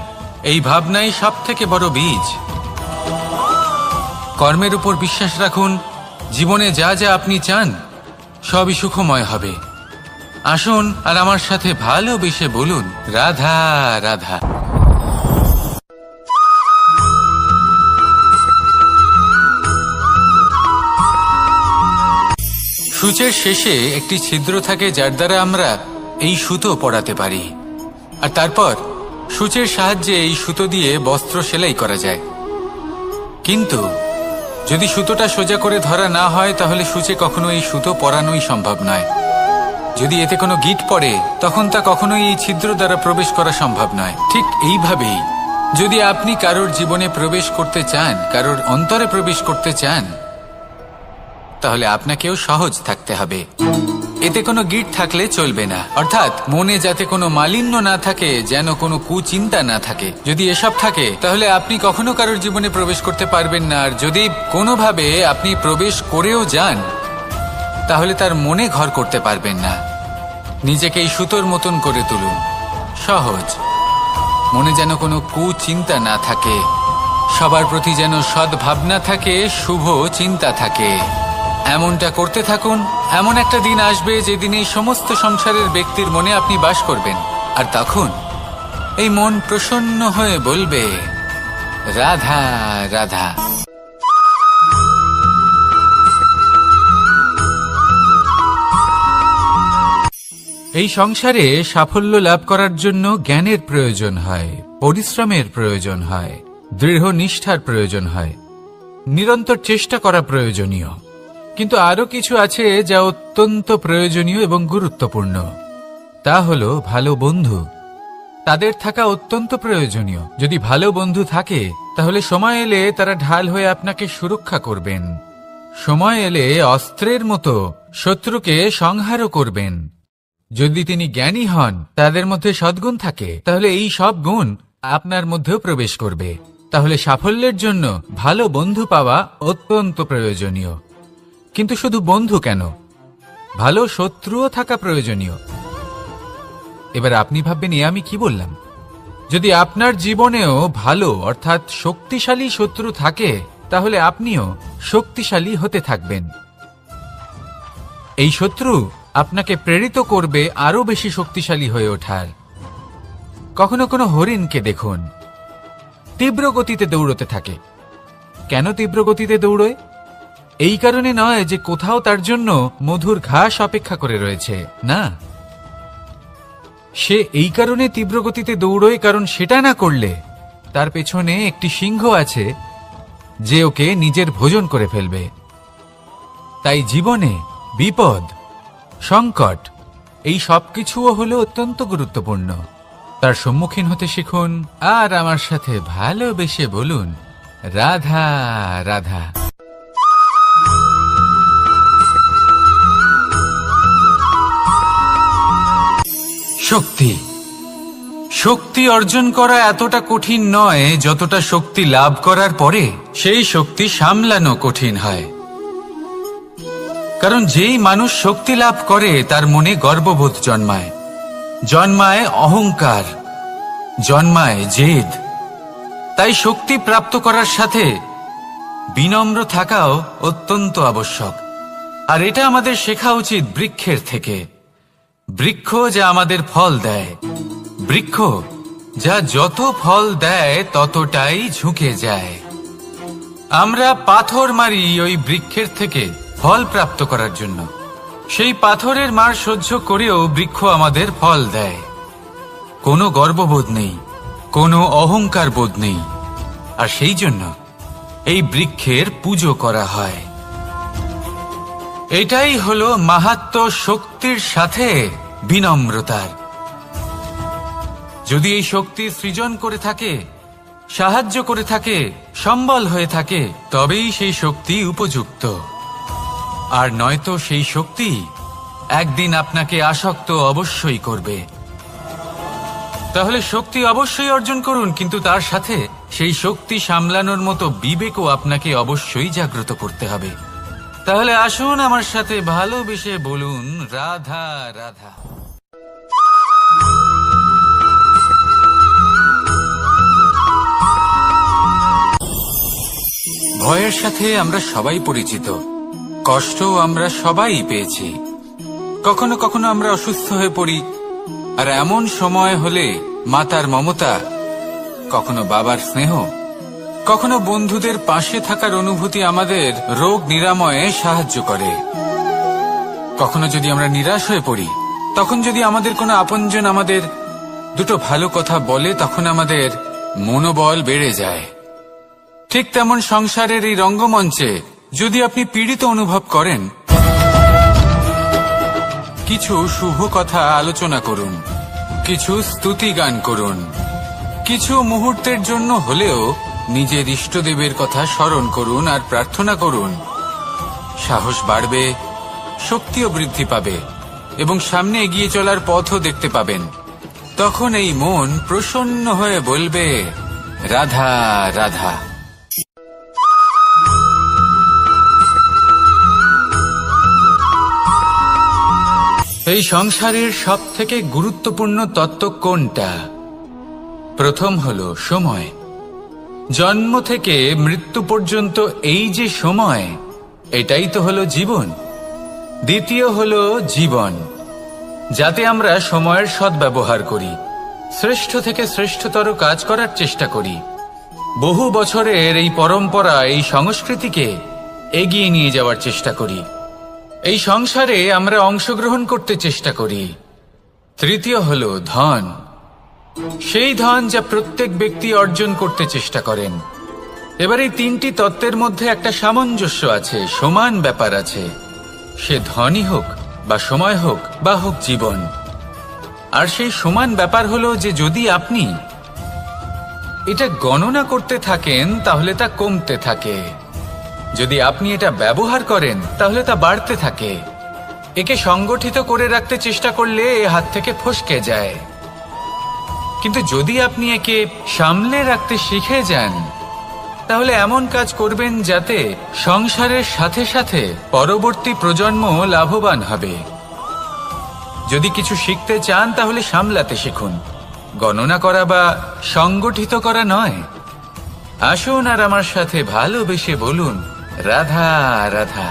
এই ভাবনাই সব থেকে বড় বীজ। কর্মের উপর বিশ্বাস রাখুন, জীবনে যা যা আপনি চান সবই সুখময় হবে। আসুন আর আমার সাথে ভালোবেসে বলুন, রাধা রাধা। সূচের শেষে একটি ছিদ্র থাকে যার দ্বারা আমরা এই সুতো পরাতে পারি, আর তারপর সূচের সাহায্যে এই সুতো দিয়ে বস্ত্র সেলাই করা যায়। কিন্তু যদি সুতোটা সোজা করে ধরা না হয় তাহলে সূচে কখনো এই সুতো পরানোই সম্ভব নয়। যদি এতে কোনো গিঁট পড়ে তখন তা কখনোই এই ছিদ্র দ্বারা প্রবেশ করা সম্ভব নয়। ঠিক এইভাবেই যদি আপনি কারোর জীবনে প্রবেশ করতে চান, কারোর অন্তরে প্রবেশ করতে চান, তাহলে আপনাকেও সহজ থাকতে হবে। এতে কোনো গিঁট থাকলে চলবে না, অর্থাৎ মনে যাতে কোনো মালিন্য না থাকে, যেন কোনো কুচিন্তা না থাকে। যদি এসব থাকে তাহলে আপনি কখনো কারোর জীবনে প্রবেশ করতে পারবেন না। আর যদি কোনোভাবে আপনি প্রবেশ করেও যান তাহলে তার মনে ঘর করতে পারবেন না। নিজেকে এই সুতোর মতন করে তুলুন, সহজ। মনে যেন কোনো কুচিন্তা না থাকে, সবার প্রতি যেন সদ্ভাবনা থাকে, শুভ চিন্তা থাকে। এমনটা করতে থাকুন। এমন একটা দিন আসবে যেদিন এই সমস্ত সংসারের ব্যক্তির মনে আপনি বাস করবেন, আর তখন এই মন প্রসন্ন হয়ে বলবে, রাধা রাধা। এই সংসারে সাফল্য লাভ করার জন্য জ্ঞানের প্রয়োজন হয়, পরিশ্রমের প্রয়োজন হয়, দৃঢ় নিষ্ঠার প্রয়োজন হয়, নিরন্তর চেষ্টা করা প্রয়োজনীয়। কিন্তু আরো কিছু আছে যা অত্যন্ত প্রয়োজনীয় এবং গুরুত্বপূর্ণ। তা হলো ভালো বন্ধু। তাদের থাকা অত্যন্ত প্রয়োজনীয়। যদি ভালো বন্ধু থাকে তাহলে সময় এলে তারা ঢাল হয়ে আপনাকে সুরক্ষা করবেন। সময় এলে অস্ত্রের মতো শত্রুকে সংহারও করবেন। যদি তিনি জ্ঞানী হন, তাদের মধ্যে সদ্গুণ থাকে, তাহলে এই সব গুণ আপনার মধ্যেও প্রবেশ করবে। তাহলে সাফল্যের জন্য ভালো বন্ধু পাওয়া অত্যন্ত প্রয়োজনীয়। কিন্তু শুধু বন্ধু কেন, ভালো শত্রুও থাকা প্রয়োজনীয়। এবার আপনি ভাববেন, এ আমি কি বললাম? যদি আপনার জীবনেও ভালো অর্থাৎ শক্তিশালী শত্রু থাকে তাহলে আপনিও শক্তিশালী হতে থাকবেন। এই শত্রু আপনাকে প্রেরিত করবে আরো বেশি শক্তিশালী হয়ে ওঠার। কখনো কোনো হরিণকে দেখুন, তীব্র গতিতে দৌড়তে থাকে। কেন তীব্র গতিতে দৌড়য়? এই কারণে নয় যে কোথাও তার জন্য মধুর ঘাস অপেক্ষা করে রয়েছে, না। সে এই কারণে তীব্র গতিতে দৌড়য় কারণ সেটা না করলে তার পেছনে একটি সিংহ আছে যে ওকে নিজের ভোজন করে ফেলবে। তাই জীবনে বিপদ, সংকট এই সবকিছুও হলো অত্যন্ত গুরুত্বপূর্ণ। তার সম্মুখীন হতে শিখুন আর আমার সাথে ভালোবেসে বলুন, রাধা রাধা। শক্তি শক্তি অর্জন করা এতটা কঠিন নয় যতটা শক্তি লাভ করার পরে সেই শক্তি সামলানো কঠিন হয়। কারণ যেই মানুষ শক্তি লাভ করে তার মনে গর্ববোধ জন্মায়, জন্মায় অহংকার, জন্মায় জেদ। তাই শক্তি প্রাপ্ত করার সাথে বিনম্র থাকাও অত্যন্ত আবশ্যক। আর এটা আমাদের শেখা উচিত বৃক্ষের থেকে। বৃক্ষ যা আমাদের ফল দেয়, বৃক্ষ যা যত ফল দেয় ততটাই ঝুঁকে যায়। আমরা পাথর মারি ওই বৃক্ষের থেকে ফল প্রাপ্ত করার জন্য। সেই পাথরের মার সহ্য করেও বৃক্ষ আমাদের ফল দেয়। কোনো গর্ববোধ নেই, কোনো অহংকার বোধ নেই। আর সেই জন্য এই বৃক্ষের পুজো করা হয়। এটাই হলো মাহাত্ম্য শক্তির সাথে বিনম্রতার। যদি এই শক্তি সৃজন করে থাকে, সাহায্য করে থাকে, সম্বল হয়ে থাকে, তবেই সেই শক্তি উপযুক্ত। আর নয়তো সেই শক্তি একদিন আপনাকে আসক্ত অবশ্যই করবে। তাহলে শক্তি অবশ্যই অর্জন করুন, কিন্তু তার সাথে সেই শক্তি সামলানোর মতো বিবেকও আপনাকে অবশ্যই জাগ্রত করতে হবে। তাহলে আসুন আমার সাথে ভালোবেসে বলুন, রাধা রাধা। ভয়ের সাথে আমরা সবাই পরিচিত, কষ্টও আমরা সবাই পেয়েছি। কখনো কখনো আমরা অসুস্থ হয়ে পড়ি, আর এমন সময় হলে মাতার মমতা, কখনো বাবার স্নেহ, কখনো বন্ধুদের পাশে থাকার অনুভূতি আমাদের রোগ নিরাময়ে সাহায্য করে। কখনো যদি আমরা নিরাশ হয়ে পড়ি, তখন যদি আমাদের কোনো আপনজন আমাদের দুটো ভালো কথা বলে, তখন আমাদের মনোবল বেড়ে যায়। ঠিক তেমন সংসারের এই রঙ্গমঞ্চে যদি আপনি পীড়িত অনুভব করেন, কিছু শুভ কথা আলোচনা করুন, কিছু স্তুতি গান করুন, কিছু মুহূর্তের জন্য হলেও নিজের ইষ্টদেবের কথা স্মরণ করুন আর প্রার্থনা করুন। সাহস বাড়বে, শক্তিও বৃদ্ধি পাবে এবং সামনে এগিয়ে চলার পথও দেখতে পাবেন। তখন এই মন প্রসন্ন হয়ে বলবে, রাধা রাধা। এই সংসারের সবথেকে গুরুত্বপূর্ণ তত্ত্ব কোনটা? প্রথম হলো সময়। জন্ম থেকে মৃত্যু পর্যন্ত এই যে সময়, এটাই তো হলো জীবন। দ্বিতীয় হলো জীবন, যাতে আমরা সময়ের সদ্ব্যবহার করি, শ্রেষ্ঠ থেকে শ্রেষ্ঠতর কাজ করার চেষ্টা করি। বহু বছরের এই পরম্পরা, এই সংস্কৃতিকে এগিয়ে নিয়ে যাওয়ার চেষ্টা করি। এই সংসারে আমরা অংশগ্রহণ করতে চেষ্টা করি। তৃতীয় হলো ধন, সেই ধন যা প্রত্যেক ব্যক্তি অর্জন করতে চেষ্টা করেন। এবার এই তিনটি তত্ত্বের মধ্যে একটা সামঞ্জস্য আছে, সমান ব্যাপার আছে। সে ধনই হোক বা সময় হোক বা হোক জীবন। আর সেই সমান ব্যাপার হলো যে যদি আপনি এটা গণনা করতে থাকেন তাহলে তা কমতে থাকে, যদি আপনি এটা ব্যবহার করেন তাহলে তা বাড়তে থাকে। একে সংগঠিত করে রাখতে চেষ্টা করলে এ হাত থেকে ফসকে যায়, কিন্তু যদি আপনি একে সামলে রাখতে শিখে যান তাহলে এমন কাজ করবেন যাতে সংসারের সাথে সাথে পরবর্তী প্রজন্ম লাভবান হবে। যদি কিছু শিখতে চান তাহলে সামলাতে শিখুন, গণনা করা বা সংগঠিত করা নয়। আসুন আর আমার সাথে ভালোবেসে বলুন, রাধা রাধা।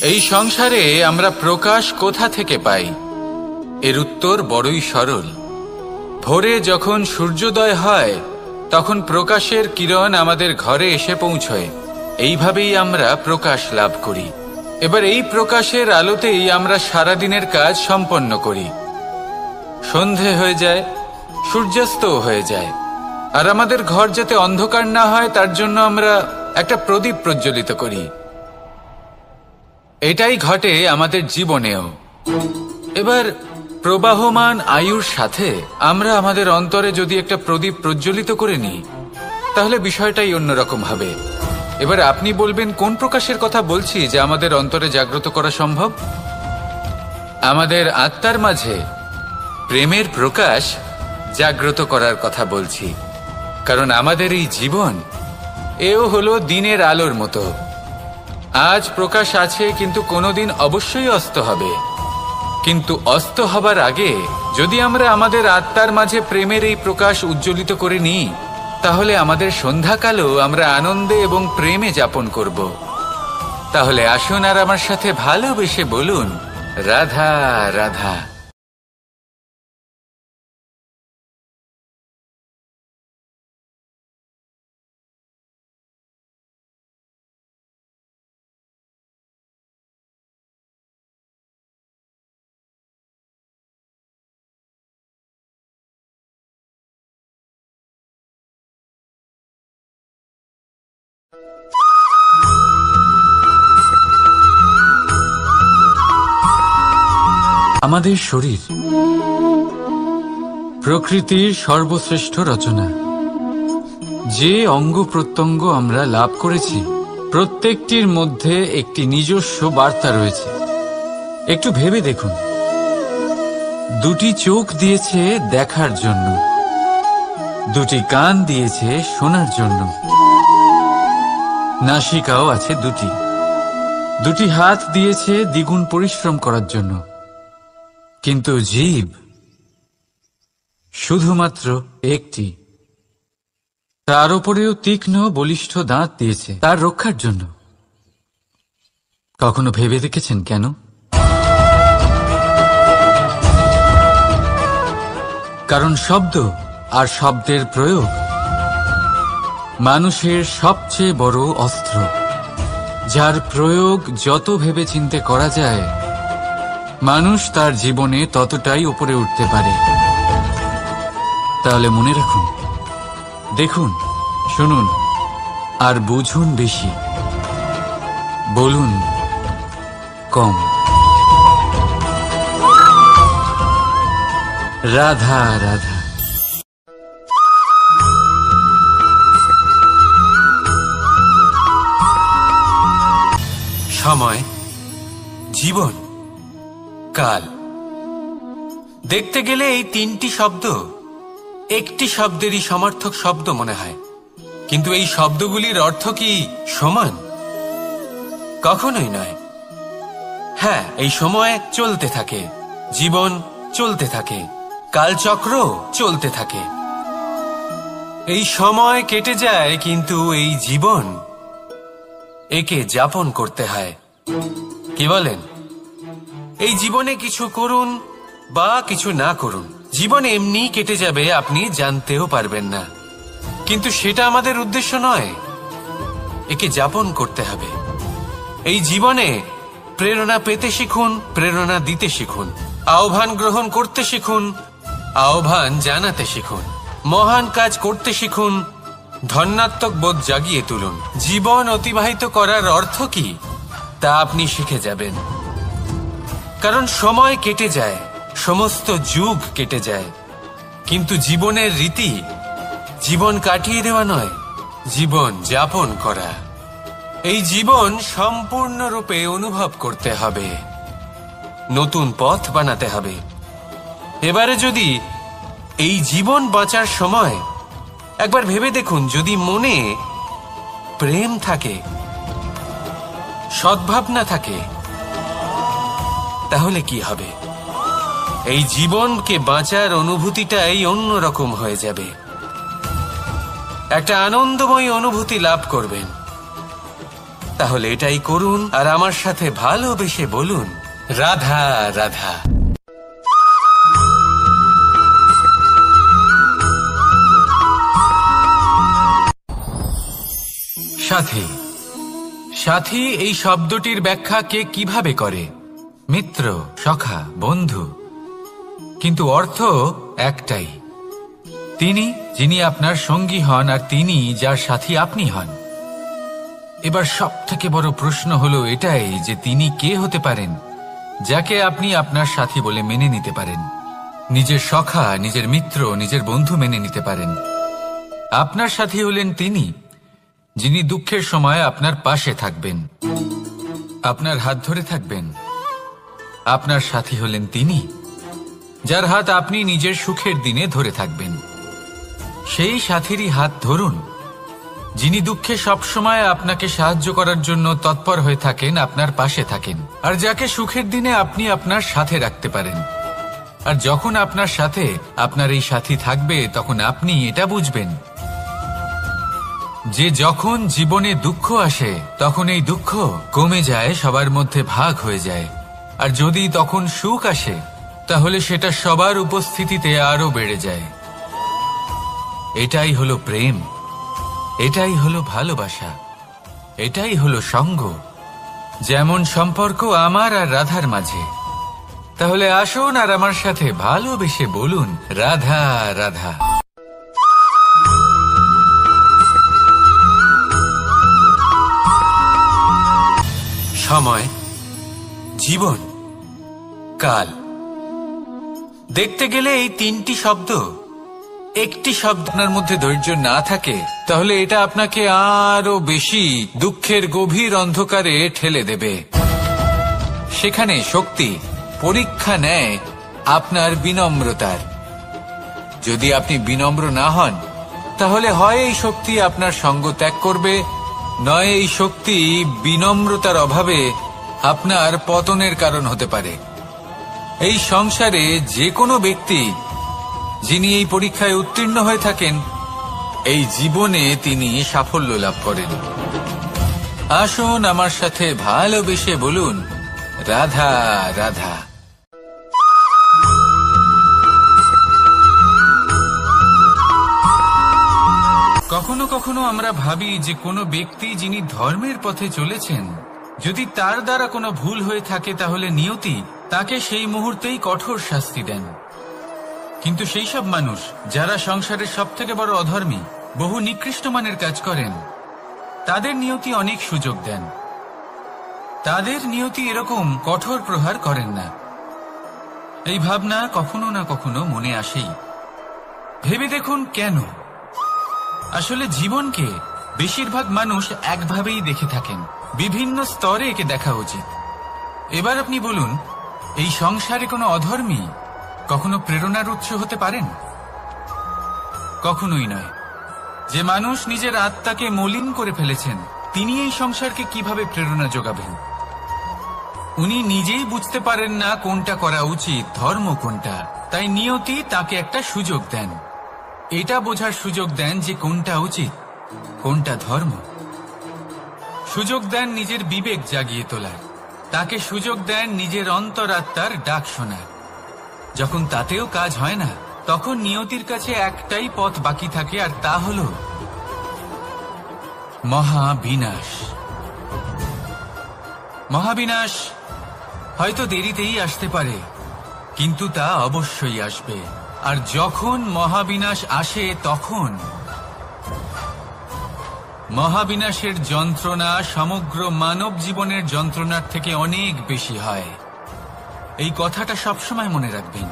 এই সংসারে আমরা প্রকাশ কোথা থেকে পাই? এর উত্তর বড়ই সরল। ভোরে যখন সূর্যোদয় হয় তখন প্রকাশের কিরণ আমাদের ঘরে এসে পৌঁছয়। এইভাবেই আমরা প্রকাশ লাভ করি। এবার এই প্রকাশের আলোতেই আমরা সারাদিনের কাজ সম্পন্ন করি। সন্ধে হয়ে যায়, সূর্যাস্তও হয়ে যায়। আর আমাদের ঘর যাতে অন্ধকার না হয় তার জন্য আমরা একটা প্রদীপ প্রজ্বলিত করি। এটাই ঘটে আমাদের জীবনেও। এবার প্রবাহমান আয়ুর সাথে আমরা আমাদের অন্তরে যদি একটা প্রদীপ প্রজ্বলিত করে নিই তাহলে বিষয়টাই অন্যরকম হবে। এবার আপনি বলবেন কোন প্রকাশের কথা বলছি যা আমাদের অন্তরে জাগ্রত করা সম্ভব? আমাদের আত্মার মাঝে প্রেমের প্রকাশ জাগ্রত করার কথা বলছি। কারণ আমাদের এই জীবন এও হলো দিনের আলোর মতো। আজ প্রকাশ আছে, কিন্তু কোনোদিন অবশ্যই অস্ত হবে। কিন্তু অস্ত হবার আগে যদি আমরা আমাদের আত্মার মাঝে প্রেমের এই প্রকাশ উজ্জ্বলিত করে নিই তাহলে আমাদের সন্ধ্যাকালও আমরা আনন্দে এবং প্রেমে যাপন করব। তাহলে আসুন আর আমার সাথে ভালোবেসে বলুন, রাধা রাধা। আমাদের শরীর প্রকৃতির সর্বশ্রেষ্ঠ রচনা। যে অঙ্গ প্রত্যঙ্গ আমরা লাভ করেছি প্রত্যেকটির মধ্যে একটি নিজস্ব বার্তা রয়েছে। একটু ভেবে দেখুন, দুটি চোখ দিয়েছে দেখার জন্য, দুটি কান দিয়েছে শোনার জন্য, নাসিকাও আছে দুটি, দুটি হাত দিয়েছে দ্বিগুণ পরিশ্রম করার জন্য। কিন্তু জীব শুধুমাত্র একটি। তার উপরেও তীক্ষ্ণ বলিষ্ঠ দাঁত দিয়েছে তার রক্ষার জন্য। কখনো ভেবে দেখেছেন কেন? কারণ শব্দ আর শব্দের প্রয়োগ মানুষের সবচেয়ে বড় অস্ত্র, যার প্রয়োগ যত ভেবে চিন্তে করা যায় মানুষ তার জীবনে ততটাই উপরে উঠতে পারে। তাহলে মনে রাখুন, দেখুন, শুনুন আর বুঝুন বেশি, বলুন কম। রাধা রাধা। সময়, জীবন, কাল। দেখতে গেলে এই তিনটি শব্দ একটি শব্দেরই সমার্থক শব্দ মনে হয়, কিন্তু এই শব্দগুলির অর্থ কি সমান? কখনোই নয়। হ্যাঁ, এই সময় চলতে থাকে, জীবন চলতে থাকে, কালচক্র চলতে থাকে। এই সময় কেটে যায়, কিন্তু এই জীবন একে যাপন করতে হয়। কি বলেন? এই জীবনে কিছু করুন বা কিছু না করুন, জীবন এমনি কেটে যাবে, আপনি জানতেও পারবেন না। কিন্তু সেটা আমাদের উদ্দেশ্য নয়, একে যাপন করতে হবে। এই জীবনে প্রেরণা পেতে শিখুন, প্রেরণা দিতে শিখুন, আহ্বান গ্রহণ করতে শিখুন, আহ্বান জানাতে শিখুন, মহান কাজ করতে শিখুন, ধন্যাত্মক বোধ জাগিয়ে তুলুন। জীবন অতিবাহিত করার অর্থ কি তা আপনি শিখে যাবেন। কারণ সময় কেটে যায়, সমস্ত যুগ কেটে যায়, কিন্তু জীবনের রীতি জীবন কাটিয়ে দেওয়া নয়, জীবন যাপন করা। এই জীবন সম্পূর্ণরূপে অনুভব করতে হবে, নতুন পথ বানাতে হবে। এবারে যদি এই জীবন বাঁচার সময় একবার ভেবে দেখুন, যদি মনে প্রেম থাকে, সদ্ভাবনা থাকে, তাহলে কি হবে? এই জীবনকে বাঁচার অনুভূতিটাই অন্যরকম হয়ে যাবে। একটা আনন্দময় অনুভূতি লাভ করবেন। তাহলে এটাই করুন আর আমার সাথে ভালোবেসে বলুন, রাধা রাধা। সাথী। সাথী এই শব্দটির ব্যাখ্যা কে কিভাবে করে? মিত্র, সখা, বন্ধু। কিন্তু অর্থ একটাই, তিনি যিনি আপনার সঙ্গী হন আর তিনি যার সাথী আপনি হন। এবার সব থেকে বড় প্রশ্ন হলো এটাই যে তিনি কে হতে পারেন যাকে আপনি আপনার সাথী বলে মেনে নিতে পারেন, নিজের সখা, নিজের মিত্র, নিজের বন্ধু মেনে নিতে পারেন। আপনার সাথী হলেন তিনি যিনি দুঃখের সময় আপনার পাশে থাকবেন, আপনার হাত ধরে থাকবেন। আপনার সাথী হলেন তিনি যার হাত আপনি নিজের সুখের দিনে ধরে থাকবেন। সেই সাথীরই হাত ধরুন যিনি দুঃখে সবসময় আপনাকে সাহায্য করার জন্য তৎপর হয়ে থাকেন, আপনার পাশে থাকেন, আর যাকে সুখের দিনে আপনি আপনার সাথে রাখতে পারেন। আর যখন আপনার সাথে আপনার এই সাথী থাকবে তখন আপনি এটা বুঝবেন যে যখন জীবনে দুঃখ আসে তখন এই দুঃখ কমে যায়, সবার মধ্যে ভাগ হয়ে যায়। আর যদি তখন সুখ আসে তাহলে সেটা সবার উপস্থিতিতে আরো বেড়ে যায়। এটাই হলো প্রেম, এটাই হলো ভালোবাসা, এটাই হলো সঙ্গ। যেমন সম্পর্ক আমার আর রাধার মাঝে। তাহলে আসুন আর আমার সাথে ভালোবেসে বলুন, রাধা রাধা। সময়, জীবন, কাল। দেখতে গেলে এই তিনটি শব্দ, একটি শব্দ আপনার মধ্যে ধৈর্য না থাকে তাহলে এটা আপনাকে আরো বেশি দুঃখের গভীর অন্ধকারে ঠেলে দেবে। সেখানে শক্তি পরীক্ষা নেয় আপনার বিনম্রতার। যদি আপনি বিনম্র না হন তাহলে হয় এই শক্তি আপনার সঙ্গ ত্যাগ করবে, নয় এই শক্তি বিনম্রতার অভাবে আপনার পতনের কারণ হতে পারে। এই সংসারে যে কোনো ব্যক্তি যিনি এই পরীক্ষায় উত্তীর্ণ হয়ে থাকেন, এই জীবনে তিনি সাফল্য লাভ করেন। আসুন আমার সাথে ভালোবেসে বলুন, রাধা রাধা। কখনো কখনো আমরা ভাবি যে কোনো ব্যক্তি যিনি ধর্মের পথে চলেছেন, যদি তার দ্বারা কোনো ভুল হয়ে থাকে তাহলে নিয়তি তাকে সেই মুহূর্তেই কঠোর শাস্তি দেন। কিন্তু সেই সব মানুষ যারা সংসারের সব থেকে বড় অধর্মী, বহু নিকৃষ্ট মানের কাজ করেন, তাদের নিয়তি অনেক সুযোগ দেন। তাদের নিয়তি এরকম কঠোর প্রহার করেন না। এই ভাবনা কখনো না কখনো মনে আসেই। ভেবে দেখুন কেন? আসলে জীবনকে বেশিরভাগ মানুষ একভাবেই দেখে থাকেন, বিভিন্ন স্তরে একে দেখা উচিত। এবার আপনি বলুন, এই সংসারে কোনো অধর্মী কখনো প্রেরণার উৎস হতে পারেন? কখনোই নয়। যে মানুষ নিজের আত্মাকে মলিন করে ফেলেছেন, তিনি এই সংসারকে কিভাবে প্রেরণা যোগাবেন? উনি নিজেই বুঝতে পারেন না কোনটা করা উচিত, ধর্ম কোনটা। তাই নিয়তি তাকে একটা সুযোগ দেন, এটা বোঝার সুযোগ দেন যে কোনটা উচিত, কোনটা ধর্ম। সুযোগ দেন নিজের বিবেক জাগিয়ে তোলার, তাকে সুযোগ দেন নিজের অন্তরাত্মার ডাক শোনার। যখন তাতেও কাজ হয় না, তখন নিয়তির কাছে একটাই পথ বাকি থাকে, আর তা হল মহাবিনাশ। মহাবিনাশ হয়তো দেরিতেই আসতে পারে, কিন্তু তা অবশ্যই আসবে। আর যখন মহাবিনাশ আসে তখন মহাবিনাশের যন্ত্রণা সমগ্র মানব জীবনের যন্ত্রণার থেকে অনেক বেশি হয়। এই কথাটা সবসময় মনে রাখবেন।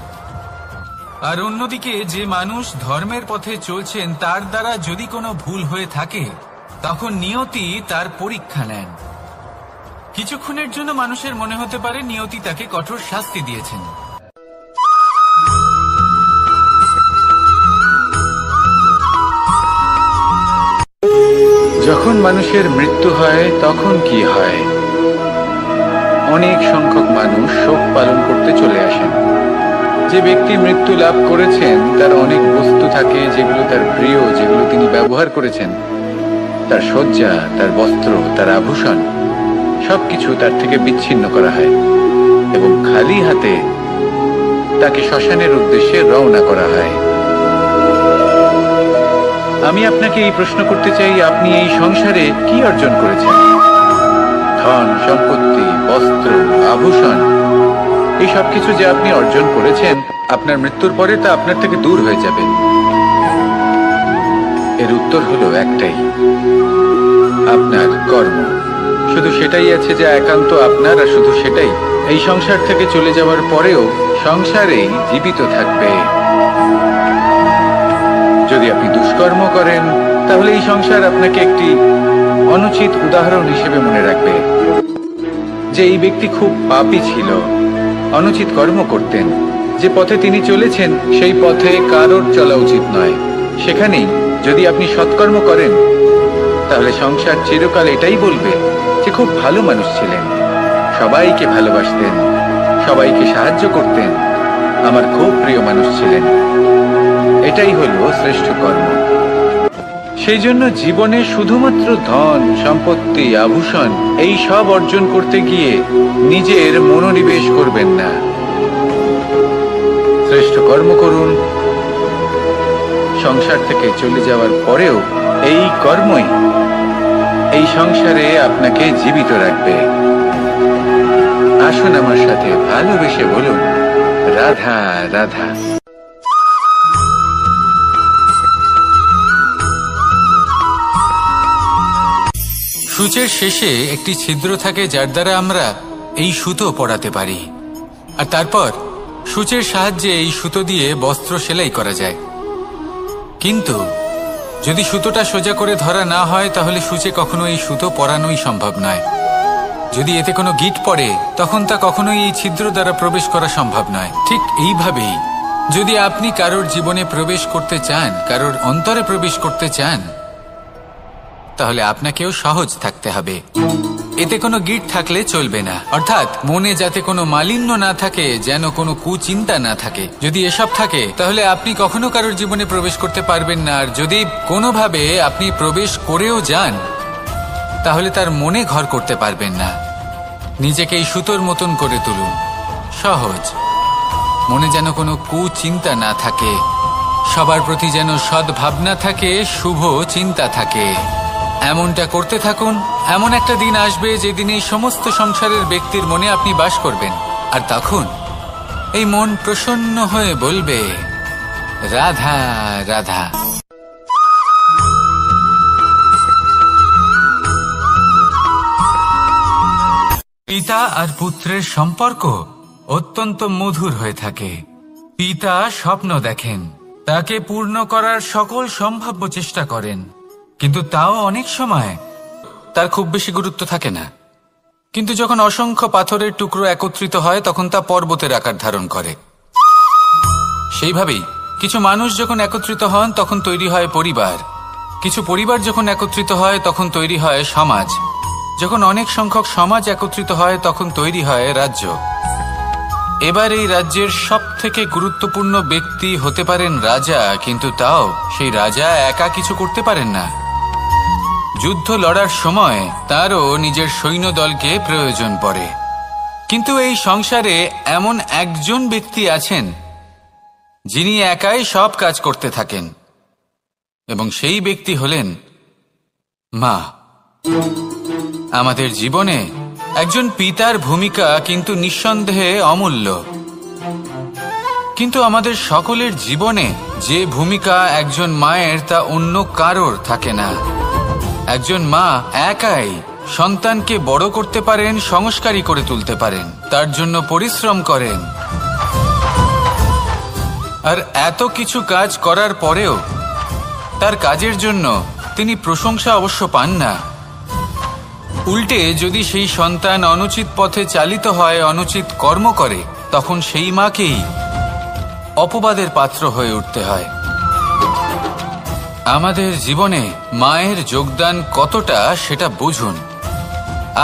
আর অন্যদিকে যে মানুষ ধর্মের পথে চলছেন, তার দ্বারা যদি কোনো ভুল হয়ে থাকে তখন নিয়তি তার পরীক্ষা নেন। কিছুক্ষণের জন্য মানুষের মনে হতে পারে নিয়তি তাকে কঠোর শাস্তি দিয়েছেন। যখন মানুষের মৃত্যু হয় তখন কি হয়? অনেক সংখ্যক মানুষ শোক পালন করতে চলে আসেন। যে ব্যক্তি মৃত্যু লাভ করেছেন তার অনেক বস্তু থাকে যেগুলো তার প্রিয়, যেগুলো তিনি ব্যবহার করেছেন। তার শয্যা, তার বস্ত্র, তার আভূষণ সবকিছু তার থেকে বিচ্ছিন্ন করা হয় এবং খালি হাতে তাকে শ্মশানের উদ্দেশ্যে রওনা করা হয়। আমি আপনাকে এই প্রশ্ন করতে চাই, আপনি এই সংসারে কি অর্জন করেছেন? ধন সম্পত্তি, বস্ত্র, আভূষণ, এই সবকিছু যে আপনি অর্জন করেছেন, আপনার মৃত্যুর পরে তা আপনার থেকে দূর হয়ে যাবে। এর উত্তর হলো একটাই, আপনার কর্ম। শুধু সেটাই আছে যা একান্ত আপনার, আর শুধু সেটাই এই সংসার থেকে চলে যাওয়ার পরেও সংসারেই জীবিত থাকবে। যদি আপনি দুষ্কর্ম করেন, তাহলে এই সংসার আপনাকে একটি অনুচিত উদাহরণ হিসেবে মনে রাখবে যে এই ব্যক্তি খুব পাপী ছিল, অনুচিত কর্ম করতেন। যে পথে তিনি চলেছেন সেই পথে কারোর চলা উচিত নয়। সেখানেই যদি আপনি সৎকর্ম করেন, তাহলে সংসার চিরকাল এটাই বলবে যে খুব ভালো মানুষ ছিলেন, সবাইকে ভালোবাসতেন, সবাইকে সাহায্য করতেন, আমার খুব প্রিয় মানুষ ছিলেন। এটাই হলো শ্রেষ্ঠ কর্ম। সেই জন্য জীবনে শুধুমাত্র ধন সম্পত্তি, আভূষণ এই সব অর্জন করতে গিয়ে নিজের মনোনিবেশ করবেন না। শ্রেষ্ঠ কর্ম করুন। সংসার থেকে চলে যাওয়ার পরেও এই কর্মই এই সংসারে আপনাকে জীবিত রাখবে। আসুন আমার সাথে ভালোবেসে বলুন, রাধা রাধা। সূচের শেষে একটি ছিদ্র থাকে যার দ্বারা আমরা এই সুতো পরাতে পারি, আর তারপর সূচের সাহায্যে এই সুতো দিয়ে বস্ত্র সেলাই করা যায়। কিন্তু যদি সুতোটা সোজা করে ধরা না হয়, তাহলে সূচে কখনো এই সুতো পরানোই সম্ভব নয়। যদি এতে কোনো গিঁট পড়ে, তখন তা কখনোই এই ছিদ্র দ্বারা প্রবেশ করা সম্ভব নয়। ঠিক এইভাবেই যদি আপনি কারোর জীবনে প্রবেশ করতে চান, কারোর অন্তরে প্রবেশ করতে চান, তাহলে আপনাকেও সহজ থাকতে হবে। এতে কোনো গিঁট থাকলে চলবে না, অর্থাৎ মনে যাতে কোনো মালিন্য না থাকে, যেন কোনো কুচিন্তা না থাকে। যদি এসব থাকে, তাহলে আপনি কখনো কারোর জীবনে প্রবেশ করতে পারবেন না। আর যদি কোনোভাবে আপনি প্রবেশ করেও যান, তাহলে তার মনে ঘর করতে পারবেন না। নিজেকে এই সুতোর মতন করে তুলুন, সহজ। মনে যেন কোনো কুচিন্তা না থাকে, সবার প্রতি যেন সদ্ভাবনা থাকে, শুভ চিন্তা থাকে। এমনটা করতে থাকুন। এমন একটা দিন আসবে যেদিন এই সমস্ত সংসারের ব্যক্তির মনে আপনি বাস করবেন, আর তখন এই মন প্রসন্ন হয়ে বলবে, রাধা রাধা। পিতা আর পুত্রের সম্পর্ক অত্যন্ত মধুর হয়ে থাকে। পিতা স্বপ্ন দেখেন, তাকে পূর্ণ করার সকল সম্ভাব্য চেষ্টা করেন, কিন্তু তাও অনেক সময় তার খুব বেশি গুরুত্ব থাকে না। কিন্তু যখন অসংখ্য পাথরের টুকরো একত্রিত হয়, তখন তা পর্বতের আকার ধারণ করে। সেইভাবেই কিছু মানুষ যখন একত্রিত হন, তখন তৈরি হয় পরিবার। কিছু পরিবার যখন একত্রিত হয়, তখন তৈরি হয় সমাজ। যখন অনেক সংখ্যক সমাজ একত্রিত হয়, তখন তৈরি হয় রাজ্য। এবার এই রাজ্যের সবথেকে গুরুত্বপূর্ণ ব্যক্তি হতে পারেন রাজা, কিন্তু তাও সেই রাজা একা কিছু করতে পারেন না। যুদ্ধ লড়ার সময় তারও নিজের সৈন্যদলকে প্রয়োজন পড়ে। কিন্তু এই সংসারে এমন একজন ব্যক্তি আছেন যিনি একাই সব কাজ করতে থাকেন, এবং সেই ব্যক্তি হলেন মা। আমাদের জীবনে একজন পিতার ভূমিকা কিন্তু নিঃসন্দেহে অমূল্য, কিন্তু আমাদের সকলের জীবনে যে ভূমিকা একজন মায়ের, তা অন্য কারোর থাকে না। একজন মা একাই সন্তানকে বড় করতে পারেন, সংস্কারী করে তুলতে পারেন, তার জন্য পরিশ্রম করেন। আর এত কিছু কাজ করার পরেও তার কাজের জন্য তিনি প্রশংসা অবশ্য পান না। উল্টে যদি সেই সন্তান অনুচিত পথে চালিত হয়, অনুচিত কর্ম করে, তখন সেই মাকেই অপবাদের পাত্র হয়ে উঠতে হয়। আমাদের জীবনে মায়ের যোগদান কতটা, সেটা বুঝুন।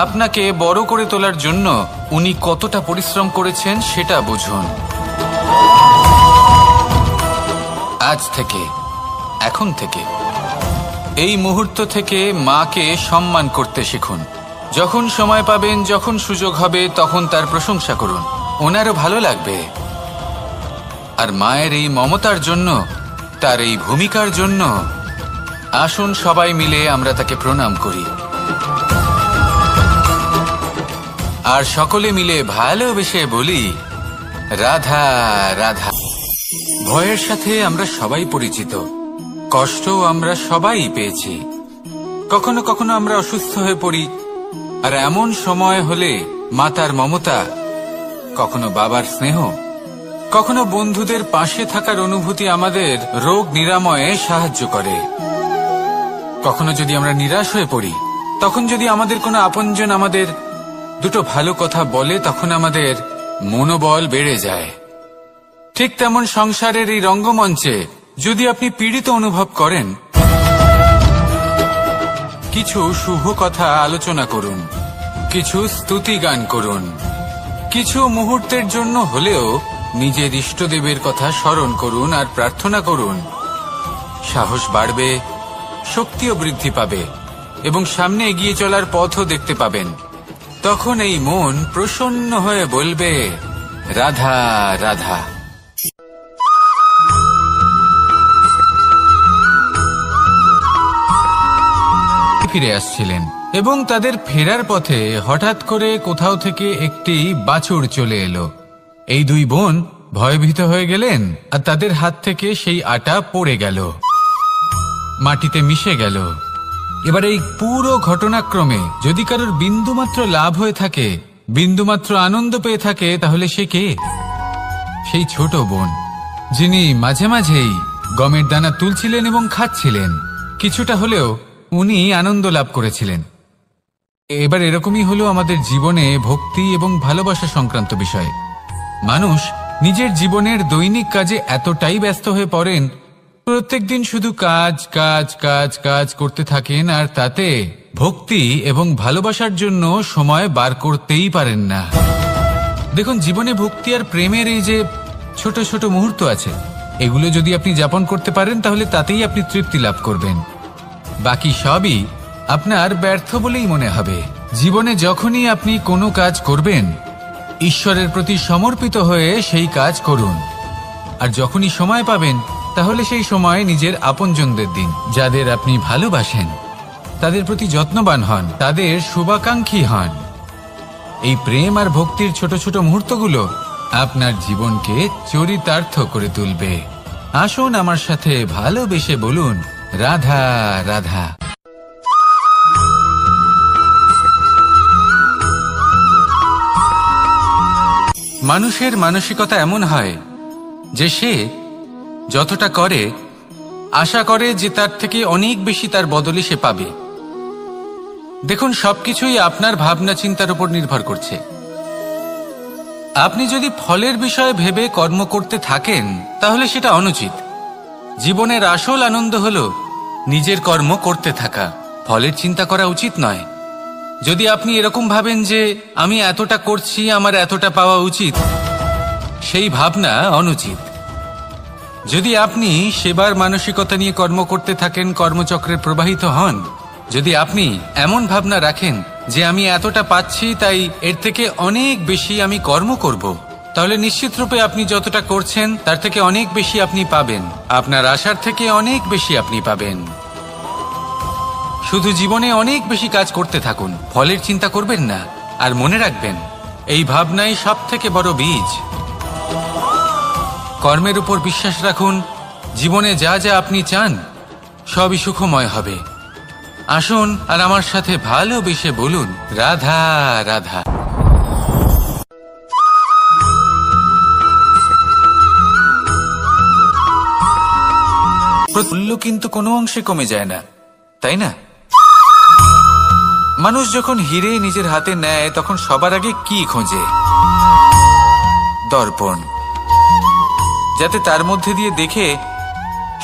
আপনাকে বড় করে তোলার জন্য উনি কতটা পরিশ্রম করেছেন, সেটা বুঝুন। আজ থেকে, এখন থেকে, এই মুহূর্ত থেকে মাকে সম্মান করতে শিখুন। যখন সময় পাবেন, যখন সুযোগ হবে, তখন তার প্রশংসা করুন। ওনারও ভালো লাগবে। আর মায়ের এই মমতার জন্য, তার এই ভূমিকার জন্য আসুন সবাই মিলে আমরা তাকে প্রণাম করি। আর সকলে মিলে ভালোবেসে বলি, রাধা রাধা। ভয়ের সাথে আমরা সবাই পরিচিত, কষ্টও আমরা সবাই পেয়েছি। কখনো কখনো আমরা অসুস্থ হয়ে পড়ি, আর এমন সময় হলে মাতার মমতা, কখনো বাবার স্নেহ, কখনো বন্ধুদের পাশে থাকার অনুভূতি আমাদের রোগ নিরাময়ে সাহায্য করে। কখনো যদি আমরা নিরাশ হয়ে পড়ি, তখন যদি আমাদের কোনো আপনজন আমাদের দুটো ভালো কথা বলে, তখন আমাদের মনোবল বেড়ে যায়। ঠিক তেমন সংসারের এই রঙ্গমঞ্চে যদি আপনি পীড়িত অনুভব করেন, কিছু শুভ কথা আলোচনা করুন, কিছু স্তুতি গান করুন, কিছু মুহূর্তের জন্য হলেও নিজের ইষ্টদেবের কথা স্মরণ করুন আর প্রার্থনা করুন। সাহস বাড়বে, শক্তিও বৃদ্ধি পাবে এবং সামনে এগিয়ে চলার পথও দেখতে পাবেন। তখন এই মন প্রসন্ন হয়ে বলবে, রাধা রাধা। ফিরে আসছিলেন এবং তাদের ফেরার পথে হঠাৎ করে কোথাও থেকে একটি বাছুর চলে এলো। এই দুই বোন ভয়ভীত হয়ে গেলেন আর তাদের হাত থেকে সেই আটা পড়ে গেল, মাটিতে মিশে গেল। এবার এই পুরো ঘটনাক্রমে যদি কারোর বিন্দুমাত্র লাভ হয়ে থাকে, বিন্দুমাত্র আনন্দ পেয়ে থাকে, তাহলে সে কে? সেই ছোট বোন, যিনি মাঝে মাঝেই গমের দানা তুলছিলেন এবং খাচ্ছিলেন। কিছুটা হলেও উনি আনন্দ লাভ করেছিলেন। এবার এরকমই হলো আমাদের জীবনে ভক্তি এবং ভালোবাসা সংক্রান্ত বিষয়। মানুষ নিজের জীবনের দৈনিক কাজে এতটাই ব্যস্ত হয়ে পড়েন, প্রত্যেকদিন শুধু কাজ কাজ কাজ কাজ করতে থাকেন, আর তাতে ভক্তি এবং ভালোবাসার জন্য সময় বার করতেই পারেন না। দেখুন, জীবনে ভক্তি আর প্রেমের এই যে ছোট ছোট মুহূর্ত আছে, এগুলো যদি আপনি যাপন করতে পারেন, তাহলে তাতেই আপনি তৃপ্তি লাভ করবেন। বাকি সবই আপনার ব্যর্থ বলেই মনে হবে। জীবনে যখনই আপনি কোনো কাজ করবেন, ঈশ্বরের প্রতি সমর্পিত হয়ে সেই কাজ করুন। আর যখনই সময় পাবেন, তাহলে সেই সময় নিজের আপনজনদের দিন। যাদের আপনি ভালোবাসেন তাদের প্রতি যত্নবান হন, তাদের শুভাকাঙ্ক্ষী হন। এই প্রেম আর ভক্তির ছোট ছোট মুহূর্তগুলো আপনার জীবনকে চরিতার্থ করে তুলবে। আসুন আমার সাথে ভালোবেসে বলুন, রাধা রাধা। মানুষের মানসিকতা এমন হয় যে সে যতটা করে আশা করে যে তার থেকে অনেক বেশি তার বদলে সে পাবে। দেখুন, সবকিছুই আপনার ভাবনা চিন্তার উপর নির্ভর করছে। আপনি যদি ফলের বিষয়ে ভেবে কর্ম করতে থাকেন, তাহলে সেটা অনুচিত। জীবনের আসল আনন্দ হলো নিজের কর্ম করতে থাকা, ফলের চিন্তা করা উচিত নয়। যদি আপনি এরকম ভাবেন যে আমি এতটা করছি, আমার এতটা পাওয়া উচিত, সেই ভাবনা অনুচিত। যদি আপনি সেবার মানসিকতা নিয়ে কর্ম করতে থাকেন, কর্মচক্রে প্রবাহিত হন, যদি আপনি এমন ভাবনা রাখেন যে আমি এতটা পাচ্ছি, তাই এর থেকে অনেক বেশি আমি কর্ম করব, তাহলে নিশ্চিতরূপে আপনি যতটা করছেন তার থেকে অনেক বেশি আপনি পাবেন। আপনার আশার থেকে অনেক বেশি আপনি পাবেন। শুধু জীবনে অনেক বেশি কাজ করতে থাকুন, ফলের চিন্তা করবেন না। আর মনে রাখবেন, এই ভাবনাই সব থেকে বড় বীজ। কর্মের উপর বিশ্বাস রাখুন। জীবনে যা যা আপনি চান সবই সুখময় হবে। আসুন আর আমার সাথে ভালোবেসে বলুন, রাধা রাধা। মূল্য কিন্তু কোনো অংশে কমে যায় না, তাই না? মানুষ যখন হিরে নিজের হাতে নেয়, তখন সবার আগে কি খোঁজে? দর্পণ, যাতে তার মধ্যে দিয়ে দেখে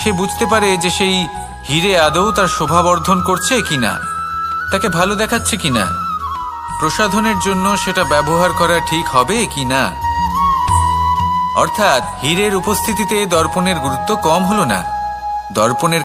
সে বুঝতে পারে যে সেই হিরে আদৌ তার শোভাবর্ধন করছে কিনা, তাকে ভালো দেখাচ্ছে কিনা, প্রসাধনের জন্য সেটা ব্যবহার করা ঠিক হবে কিনা। অর্থাৎ হীরের উপস্থিতিতে দর্পণের গুরুত্ব কম হলো না, দর্পণের